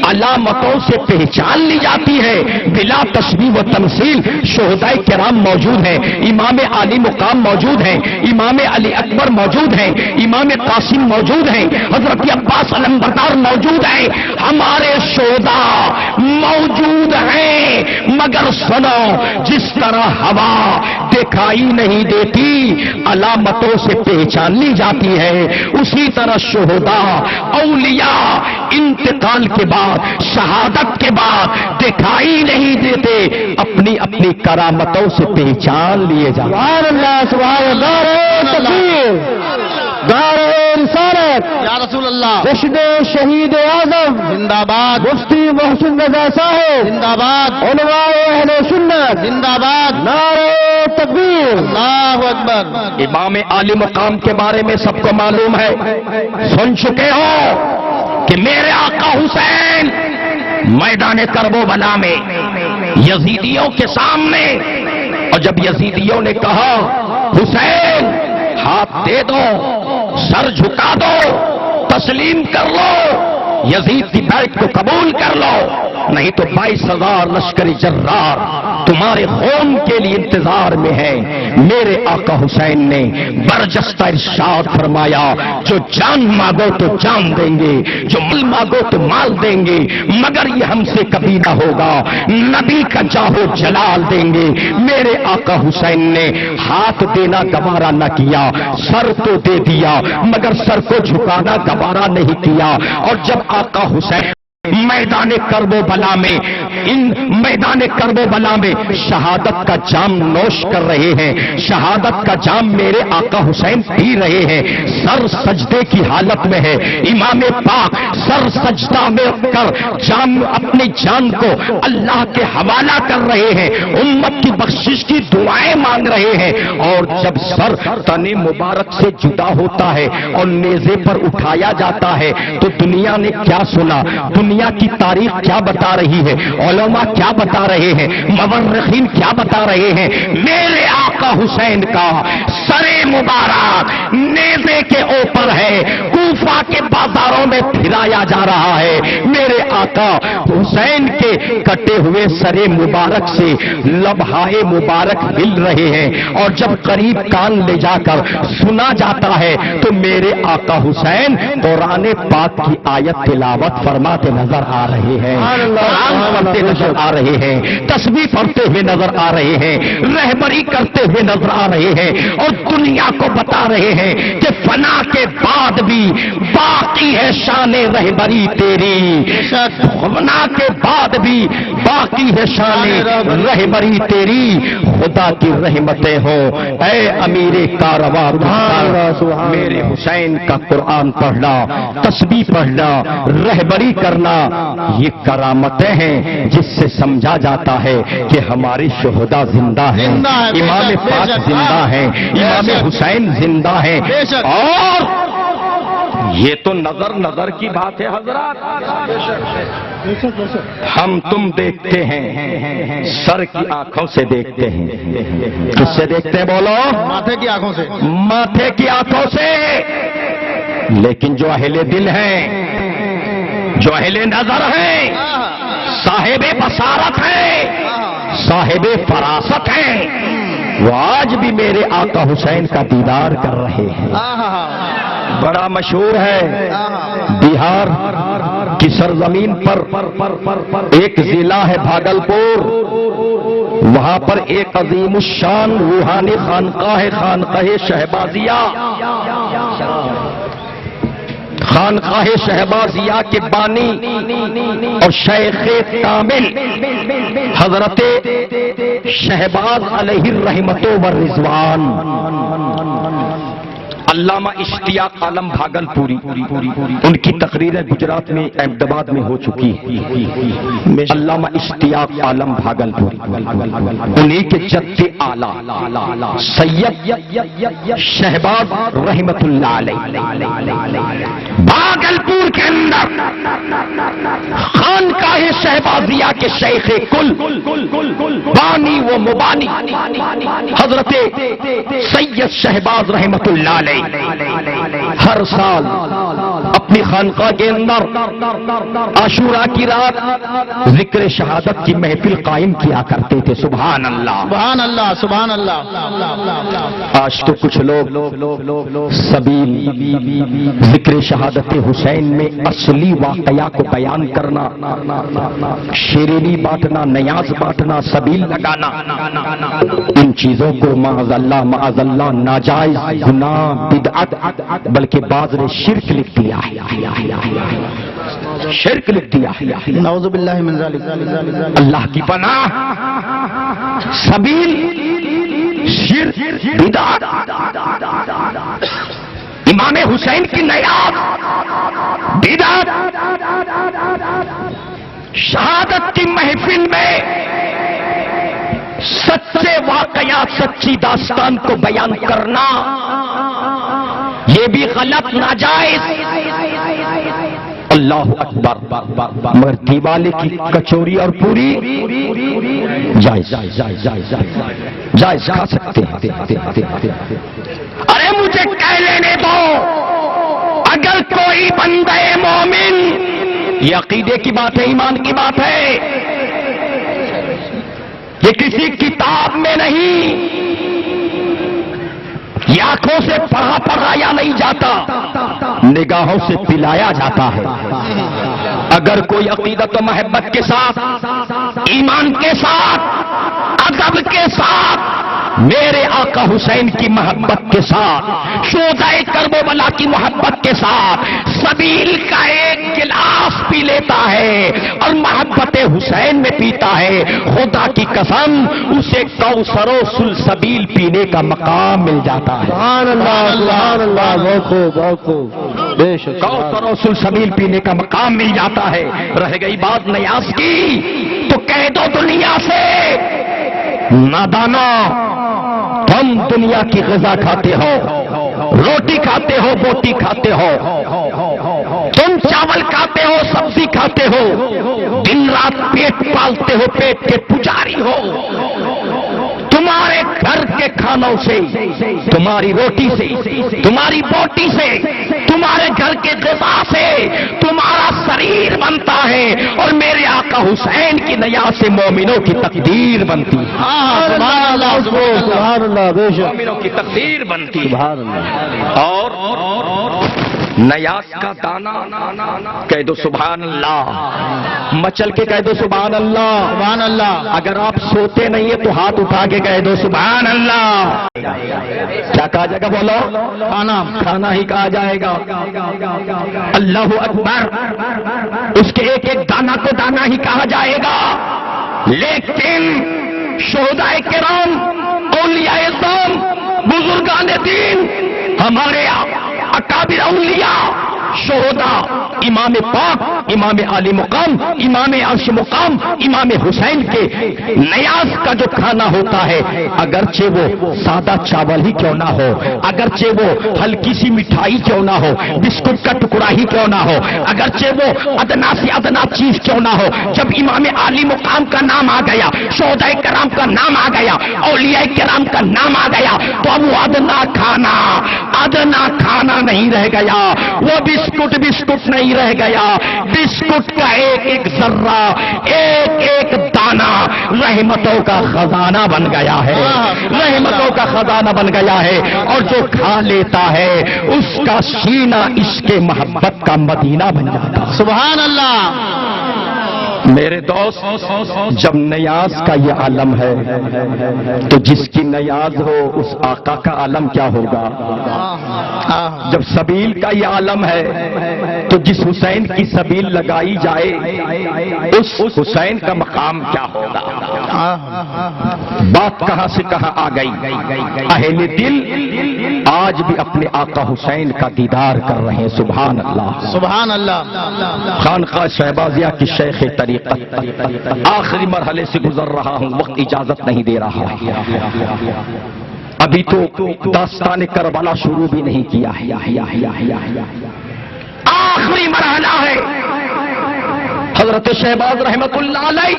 علامتوں سے پہچان لی جاتی ہے بلا تشبیہ و تمثیل. شہداء کرام موجود ہیں، امام علی مقام موجود ہیں، امام علی اکبر موجود ہیں، امام قاسم موجود ہیں، حضرت عباس علمبردار موجود ہیں. ہمارے شہداء موجود ہیں مگر سنو، جس طرح ہوا دکھائی نہیں دیتی علامتوں سے پہچان لی جاتی ہے، اسی طرح شہداء اولیاء انتقال کے بعد شہادت کے بعد دکھائی نہیں دیتے، اپنی اپنی کرامتوں سے پہچان لیے جاتے. سبحان اللہ، سبحان اللہ. تکبیر، دار رسالت، یا رسول اللہ. جشن شہید اعظم زندہ باد. مفتی محسن رضا صاحب، زندہ باد. علماء اہل سنت، زندہ باد. نعرہ تکبیر. اللہ اکبر. امام عالی مقام کے بارے میں سب کو معلوم ہے، سن چکے ہو کہ میرے آقا حسین میدان کربلا میں یزیدیوں کے سامنے، اور جب یزیدیوں نے کہا حسین ہاتھ دے دو، سر جھکا دو، تسلیم کر لو، یزید کی بیعت کو قبول کر لو، نہیں تو 22,000 لشکری جرار تمہارے خون کے لیے انتظار میں ہے. میرے آقا حسین نے برجستہ ارشاد فرمایا، جو جان مانگو تو جان دیں گے، جو مال مانگو تو مال دیں گے، مگر یہ ہم سے کبھی نہ ہوگا، نبی کا جاہو جلال دیں گے. میرے آقا حسین نے ہاتھ دینا گوارا نہ کیا، سر تو دے دیا مگر سر کو جھکانا گوارا نہیں کیا. اور جب آقا حسین میدان کربلا میں میدان کربلا میں شہادت کا جام نوش کر رہے ہیں، شہادت کا جام میرے آقا حسین پی رہے ہیں، سر سجدے کی حالت میں ہے. امام پاک سر سجدہ میں کر جام اپنی جان کو اللہ کے حوالہ کر رہے ہیں، امت کی بخشش کی دعائیں مانگ رہے ہیں. اور جب سر تن مبارک سے جدا ہوتا ہے اور نیزے پر اٹھایا جاتا ہے تو دنیا نے کیا سنا، دنیا کی تاریخ کیا بتا رہی ہے، علماء کیا بتا رہے ہیں، مورخین کیا بتا رہے ہیں. میرے آقا حسین کا سر مبارک نیزے کے اوپر ہے، کوفہ کے بازاروں میں پھرایا جا رہا ہے. میرے آقا حسین کے کٹے ہوئے سر مبارک سے لبہائے مبارک ہل رہے ہیں، اور جب قریب کان لے جا کر سنا جاتا ہے تو میرے آقا حسین قرآن پاک کی آیت تلاوت فرماتے نظر آ رہے ہیں، قرآن پڑھتے نظر آ رہے ہیں، تسبیح پڑھتے ہوئے نظر آ رہے ہیں، رہبری کرتے ہوئے نظر آ رہے ہیں، اور دنیا کو بتا رہے ہیں کہ فنا کے بعد بھی باقی ہے شان رہبری تیری، فنا کے بعد بھی باقی ہے شان رہبری تیری. خدا کی رحمتیں ہو اے امیر کارواں، میرے حسین کا قرآن پڑھنا، تسبیح پڑھنا، رہبری کرنا، یہ کرامتیں ہیں جس سے سمجھا جاتا ہے کہ ہمارے شہداء زندہ ہیں، امام پاک زندہ ہیں، امام حسین زندہ ہیں. اور یہ تو نظر نظر کی بات ہے حضرات. ہم تم دیکھتے ہیں سر کی آنکھوں سے دیکھتے ہیں. کس سے دیکھتے ہیں بولو؟ ماتھے کی آنکھوں سے. ماتھے کی آنکھوں سے. لیکن جو اہل دل ہیں، جو اہل نظر ہیں، صاحب بصارت ہیں، صاحب فراست ہیں، وہ آج بھی میرے آقا حسین کا دیدار کر رہے ہیں. بڑا مشہور ہے بہار کی سرزمین پر ایک ضلع ہے بھاگلپور، وہاں پر ایک عظیم الشان روحانی خانقاہ شہبازیہ، خانقاہ شہبازیہ کے بانی اور شیخ کامل حضرت شہباز علیہ الرحمت والرضوان علامہ اشتیاق عالم بھاگلپوری، ان کی تقریریں گجرات میں احمد آباد میں ہو چکی ہے. علامہ اشتیاق عالم بھاگلپوری انہی کے جد اعلیٰ سید شہباز رحمت اللہ علیہ بھاگلپور کے اندر خانقاہ شہبازیہ کے شیخ کل بانی و مبانی حضرت سید شہباز رحمت اللہ علیہ ہر سال اپنی خانقاہ کے اندر عاشوراء کی رات ذکر شہادت کی محفل قائم کیا کرتے تھے. سبحان اللہ سبحان اللہ سبحان اللہ. آج تو کچھ لوگ سبیل ذکر شہادت حسین میں اصلی واقعہ کو بیان کرنا، شیرینی بانٹنا، نیاز بانٹنا، سبیل لگانا، ان چیزوں کو معاذ اللہ ناجائز گناہ بدعت بلکہ بعض نے شرک لکھ دیا ہے. شرک لکھ دیا ہے. نعوذ باللہ من ذالک. اللہ کی پناہ. سبیل، شرک، بدعت، امام حسین کی نیاز، بدعت، شہادت کی محفل میں سچے واقعات، سچی داستان کو بیان کرنا، یہ بھی غلط، ناجائز. اللہ اکبر. مگر دیوالی کی کچوری اور پوری جائز کھا سکتے ہیں. ارے مجھے کہہ لینے دو، اگر کوئی بندہ مومن، یہ عقیدے کی بات ہے، ایمان کی بات ہے، یہ کسی کتاب میں نہیں، یہ آنکھوں سے پڑھایا نہیں جاتا، نگاہوں سے پلایا جاتا ہے. اگر کوئی عقیدت و محبت کے ساتھ، ایمان کے ساتھ، ادب کے ساتھ، میرے آقا حسین کی محبت کے ساتھ، شہدائے کربلا کی محبت کے ساتھ سبیل کا ایک گلاس پی لیتا ہے اور محبت حسین میں پیتا ہے، خدا کی قسم اسے کوثر و سلسبیل پینے کا مقام مل جاتا ہے. سبحان اللہ سبحان اللہ. بہت خوب بہت خوب. بے شک کوثر و سلسبیل پینے کا مقام مل جاتا ہے. رہ گئی بات نیاز کی تو کہہ دو دنیا سے، نادانا، تم دنیا کی غذا کھاتے ہو، روٹی کھاتے ہو، بوٹی کھاتے ہو، تم چاول کھاتے ہو، سبزی کھاتے ہو، دن رات پیٹ پالتے ہو، پیٹ کے پجاری ہو. تمہارے گھر کے کھانوں سے، تمہاری روٹی سے، تمہاری بوٹی سے، تمہارے گھر کے غذا سے تمہارا شریر بنتا ہے، اور میرے آقا حسین کی نیاز سے مومنوں کی تقدیر بنتی ہے. سبحان اللہ سبحان اللہ. بے شک مومنوں کی تقدیر بنتی ہے. سبحان اللہ. اور نیاز کا دانا کہہ دو سبحان اللہ، مچل کے کہہ دو سبحان اللہ. سبحان اللہ. اگر آپ سوتے نہیں ہیں تو ہاتھ اٹھا کے کہہ دو سبحان اللہ. کیا کہا جائے گا بولو؟ کھانا ہی کہا جائے گا. اللہ اکبر. اس کے ایک ایک دانا کو دانا ہی کہا جائے گا. لیکن شہدائے کرام، اولیاء اعظم، بزرگان دین، ہمارے اکابر اولیاء شہداء، امام پاک، امام علی مقام، امام عرش مقام، امام حسین کے نیاز کا جو کھانا ہوتا ہے، اگرچہ وہ سادہ چاول ہی کیوں نہ ہو، اگرچہ وہ ہلکی سی مٹھائی کیوں نہ ہو، بسکٹ کا ٹکڑا ہی کیوں نہ ہو، اگرچہ وہ ادنا سے ادنا چیز کیوں نہ ہو، جب امام علی مقام کا نام آ گیا، شہداء کرام کا نام آ گیا، اولیاء کرام کا نام آ گیا، تو اب وہ ادنا کھانا نہیں رہ گیا، وہ بسکٹ نہیں رہ گیا، بسکٹ کا ایک ایک ذرہ، ایک ایک دانہ رحمتوں کا خزانہ بن گیا ہے، رحمتوں کا خزانہ بن گیا ہے، اور جو کھا لیتا ہے اس کا سینہ عشق محبت کا مدینہ بن جاتا ہے۔ سبحان اللہ۔ میرے دوست، جب نیاز کا یہ عالم ہے تو جس کی نیاز ہو اس آقا کا عالم کیا ہوگا؟ جب سبیل کا یہ عالم ہے تو جس حسین کی سبیل لگائی جائے اس حسین کا مقام کیا ہوگا؟ بات کہاں سے کہاں آ گئی؟ اہل دل آج بھی اپنے آقا حسین کا دیدار کر رہے ہیں۔ سبحان اللہ، سبحان اللہ۔ خانقاہ شہبازیہ کی شیخ طریقت آخری مرحلے سے گزر رہا ہوں، وقت اجازت نہیں دے رہا، ابھی تو داستان کربلا شروع بھی نہیں کیا ہے، آخری مرحلہ ہے۔ حضرت شہباز رحمت اللہ علیہ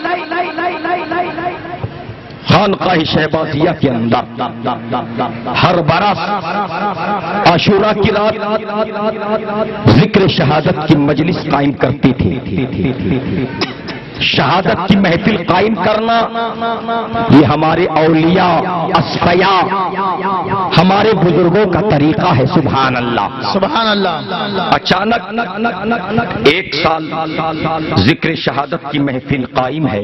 خانقاہ شہبازیہ کے اندر ہر برس عاشورہ کی رات ذکر شہادت کی مجلس قائم کرتی تھی۔ شہادت کی محفل قائم کرنا یہ ہمارے اولیاء، اصفیاء، ہمارے بزرگوں کا طریقہ ہے۔ سبحان اللہ، سبحان اللہ۔ اچانک ایک سال ذکر شہادت کی محفل قائم ہے،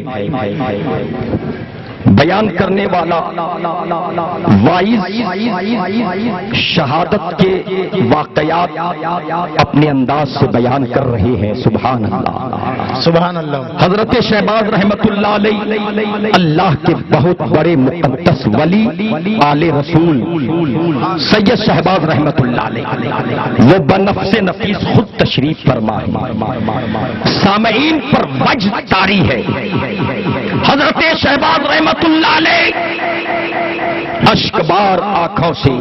بیان کرنے والا وائز شہادت کے واقعات اپنے انداز سے بیان کر رہے ہیں۔ سبحان اللہ، سبحان اللہ۔ حضرت شہباز رحمت اللہ علیہ اللہ کے بہت بڑے مقدس ولی آل رسول سید شہباز رحمت اللہ علیہ وہ بنفس نفیس خود تشریف فرما ہے، سامعین پر وجد طاری ہے۔ حضرت شہباز رحمت اللہ علیہ اشکبار آنکھوں سے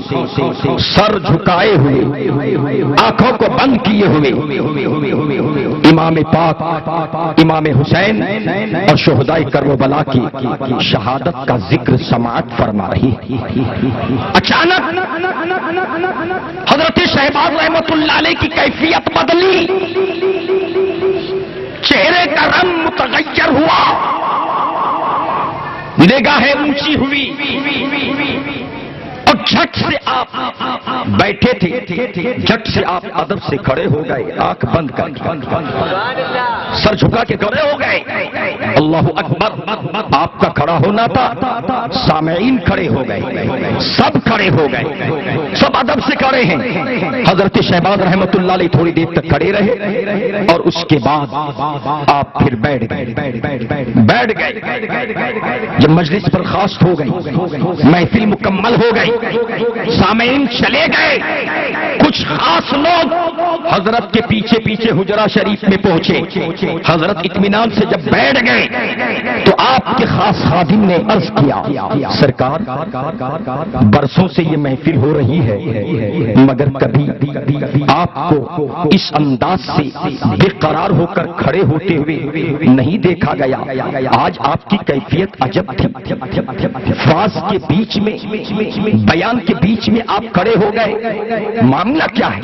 سر جھکائے ہوئے، آنکھوں کو بند کیے ہوئے امام پاک، امام حسین اور شہداء کربلا کی شہادت کا ذکر سماعت فرما رہی۔ اچانک حضرت شہباز رحمت اللہ علیہ کی کیفیت بدلی، چہرے کا رنگ متغیر ہوا، نگاہیں اونچی ہوئی، اور جھٹ سے آپ بیٹھے تھے، جھٹ سے آپ ادب سے کھڑے ہو گئے، آنکھ بند کر سر جھکا کے کھڑے ہو گئے۔ اللہ اکبر، آپ کا کھڑا ہونا تھا، سامعین کھڑے ہو گئے، سب کھڑے ہو گئے، سب ادب سے کھڑے ہیں۔ حضرت شہباز رحمت اللہ علیہ تھوڑی دیر تک کھڑے رہے اور اس کے بعد آپ پھر بیٹھ گئے۔ جب مجلس برخاست ہو گئی، محفل مکمل ہو گئی، سامعین چلے گئے، کچھ خاص لوگ حضرت کے پیچھے پیچھے حجرہ شریف میں پہنچے۔ حضرت اطمینان سے جب بیٹھ گئے تو آپ کے خاص خادم نے عرض کیا، سرکار برسوں سے یہ محفل ہو رہی ہے مگر کبھی آپ کو اس انداز سے بے قرار ہو کر کھڑے ہوتے ہوئے نہیں دیکھا گیا۔ آج آپ کی کیفیت عجب تھی، فاز کے بیچ میں، بیان کے بیچ میں آپ کھڑے ہو گئے، معاملہ کیا ہے؟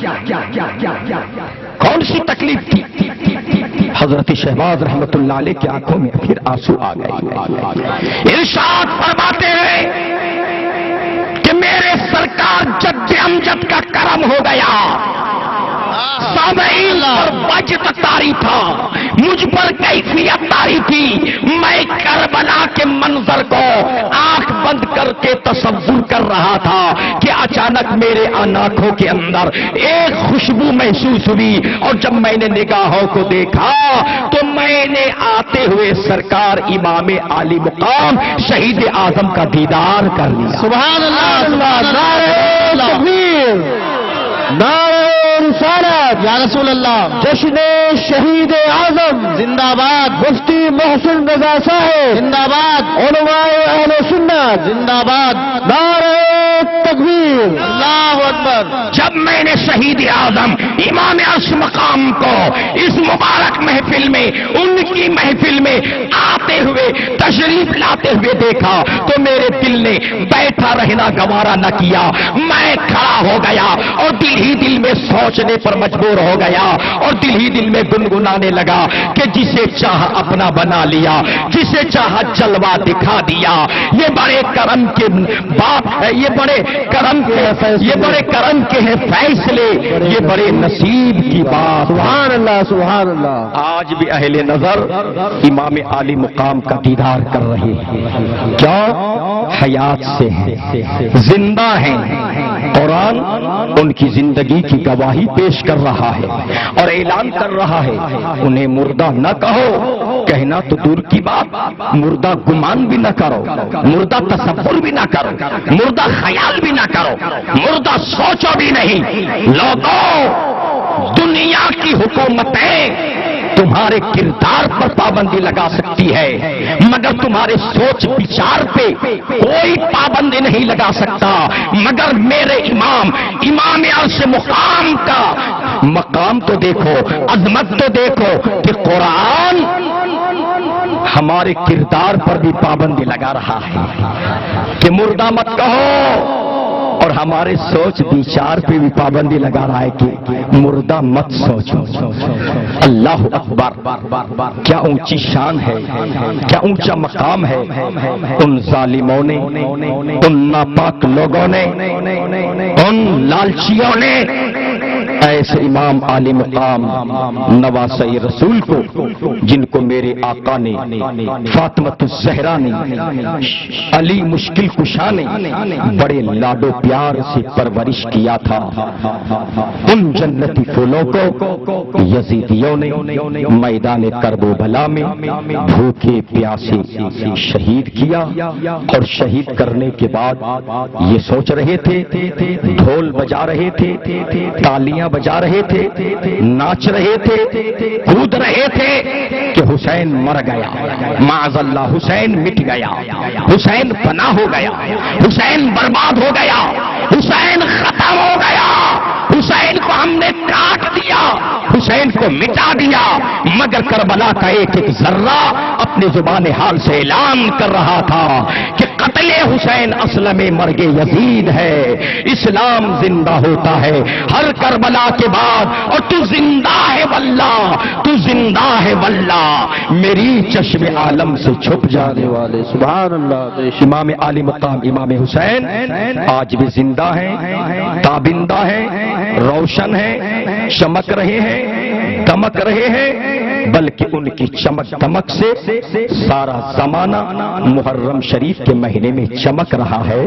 کون سی تکلیف تھی؟ حضرت شہباز رحمت اللہ علیہ کی آنکھوں میں پھر آنسو آ گئے، ارشاد فرماتے ہیں کہ میرے سرکار جد امجد کا کرم ہو گیا، سامعین پر وجد طاری تھا، مجھ پر کیفیت طاری تھی، میں کربلا کے منظر کو آنکھ بند کر کے تصور کر رہا تھا کہ اچانک میرے آنکھوں کے اندر ایک خوشبو محسوس ہوئی، اور جب میں نے نگاہوں کو دیکھا تو میں نے آتے ہوئے سرکار امام علی مقام شہید اعظم کا دیدار کر لیا۔ سبحان اللہ، سبحان اللہ۔ نعرہ رسالت، باد یا رسول اللہ جشن شہید اعظم زندہ باد مفتی محسن رضا صاحب زندہ باد علماء اہل سنت زندہ باد نعرہ تکبیر اللہ اکبر جب میں نے شہید اعظم امام عرش مقام کو اس مبارک محفل میں ان کی محفل میں آتے ہوئے تشریف لاتے ہوئے دیکھا تو میرے دل نے بیٹھا رہنا گوارا نہ کیا، میں کھڑا ہو گیا اور دل ہی دل میں سوچنے پر مجبور ہو گیا اور دل ہی دل میں گنگنانے لگا کہ جسے چاہ اپنا بنا لیا، جسے چاہ جلوہ دکھا دیا۔ یہ بڑے کرم کے بات ہے، یہ بڑے کرم کے ہیں فیصلے، یہ بڑے نصیب کی بات۔ سبحان اللہ سبحان اللہ۔ آج بھی اہل نظر امام عالی مقام کا دیدار کر رہے ہیں، کیا حیات سے ہیں، زندہ ہیں۔ قرآن ان کی زندگی کی گواہی پیش کر رہا ہے اور اعلان کر رہا ہے انہیں مردہ نہ کہو، کہنا تو دور کی بات، مردہ گمان بھی نہ کرو، مردہ تصور بھی نہ کرو، مردہ خیال بھی نہ کرو، مردہ سوچو بھی نہیں۔ لوگوں، دنیا کی حکومتیں تمہارے کردار پر پابندی لگا سکتی ہے مگر تمہارے سوچ وچار پہ کوئی پابندی نہیں لگا سکتا، مگر میرے امام عرش مقام کا مقام تو دیکھو، عظمت تو دیکھو کہ قرآن ہمارے کردار پر بھی پابندی لگا رہا ہے کہ مردہ مت کہو، اور ہمارے سوچ وچار پہ بھی پابندی لگا رہا ہے کہ مردہ مت سوچو۔ اللہ اکبر، کیا اونچی شان ہے، کیا اونچا مقام ہے ان ظالموں نے، ان ناپاک لوگوں نے، ان لالچیوں نے ایسے امام عالی مقام نواسہ رسول کو، جن کو میرے آقا نے، فاطمۃ الزہرا نے، علی مشکل کشا نے بڑے لاڈو پیار سے پرورش کیا تھا، ان جنتی پھولوں کو یزیدیوں نے میدان کرب و بلا میں بھوکے پیاسے شہید کیا، اور شہید کرنے کے بعد یہ سوچ رہے تھے، ڈھول بجا رہے تھے، تالیاں بجا رہے تھے، ناچ رہے تھے، کود رہے تھے کہ حسین مر گیا، معاذ اللہ حسین مٹ گیا، حسین فنا ہو گیا، حسین برباد ہو گیا، حسین ختم ہو گیا، حسین کو ہم نے کاٹ دیا، حسین کو مٹا دیا، مگر کربلا کا ایک ایک ذرہ اپنے زبان حال سے اعلان کر رہا تھا کہ قتل حسین اصل میں مرگ یزید ہے، اسلام زندہ ہوتا ہے ہر کربلا کے بعد، اور تو زندہ ہے واللہ، تو زندہ ہے واللہ، میری چشم عالم سے چھپ جانے والے سبحان اللہ۔ امام عالی مقام امام حسین آج بھی زندہ ہیں، تابندہ ہیں، روشن ہیں، چمک رہے ہیں، دمک رہے ہیں، بلکہ ان کی چمک دمک سے سارا زمانہ محرم شریف کے مہینے میں چمک رہا ہے،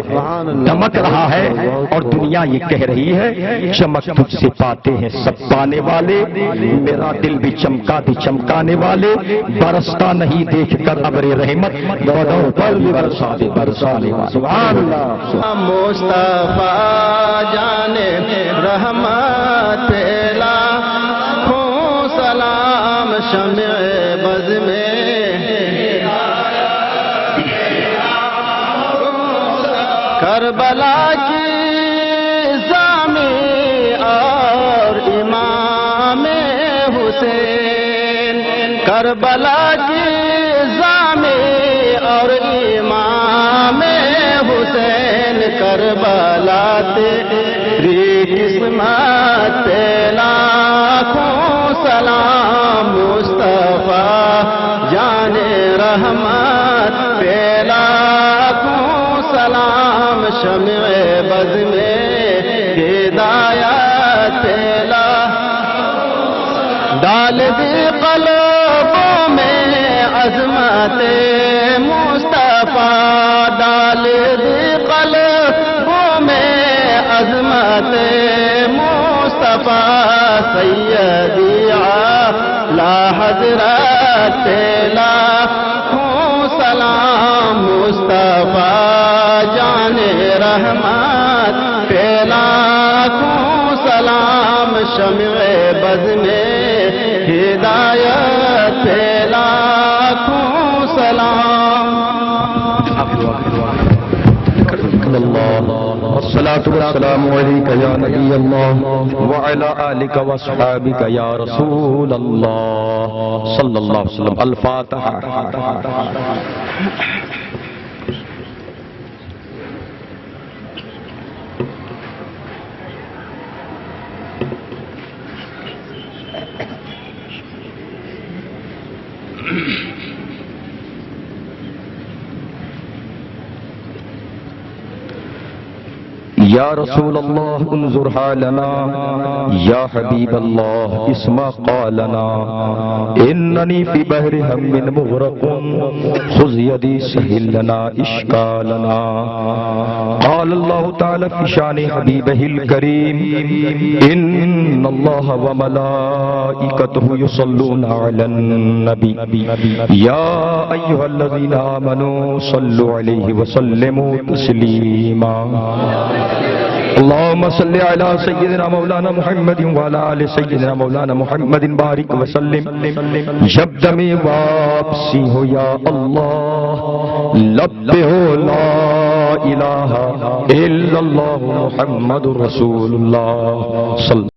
دمک رہا ہے، اور دنیا یہ کہہ رہی ہے چمک تجھ سے پاتے ہیں سب پانے والے، میرا دل بھی چمکا بھی چمکانے والے، برستا نہیں دیکھ کر ابر رحمت، بدوں پر بھی برسا دے برسانے والے۔ سبحان اللہ۔ مصطفیٰ جانے رحمت لاکھوں سلام شمع بز میں، کربلا کی زامی اور امام حسین، کربلا کی زامی اور امام حسین، کربلا تیری قسمت پہ لاکھوں سلام، مصطفیٰ جان رحمت پہ لاکھوں سلام، شمع بز میں ہدایت پھیلا، ڈال دی قلبوں میں عظمت مصطفیٰ، ڈال دی قلبوں میں عظمت مصطفیٰ، سیدی اعلیٰ حضرت لاکھوں سلام، مصطفیٰ جان رحمت پہ لاکھوں سلام، شمع بزم ہدایت پہ لاکھوں سلام والصلاة والسلام عليك يا نبي الله وعلى آلك وصحابك يا رسول الله صلى الله عليه وسلم. الفاتحة. یا رسول اللہ انظر حالنا یا حبیب اللہ اسمع قالنا اننی فی بحر ہم مغرق خذ یدی سہل لنا اشکالنا. قال اللہ تعالی فی شان حبیبہ الکریم ان اللہ وملائکتہ یصلون علی النبی یا ایھا الذین آمنوا صلوا علیہ وسلموا تسلیما. اللهم صل على سيدنا مولانا محمد وعلى آل سيدنا مولانا محمد بارك وسلم. جب دم واپسی ہو یا اللہ لب پہ ہو لا الہ الا اللہ محمد رسول اللہ صلی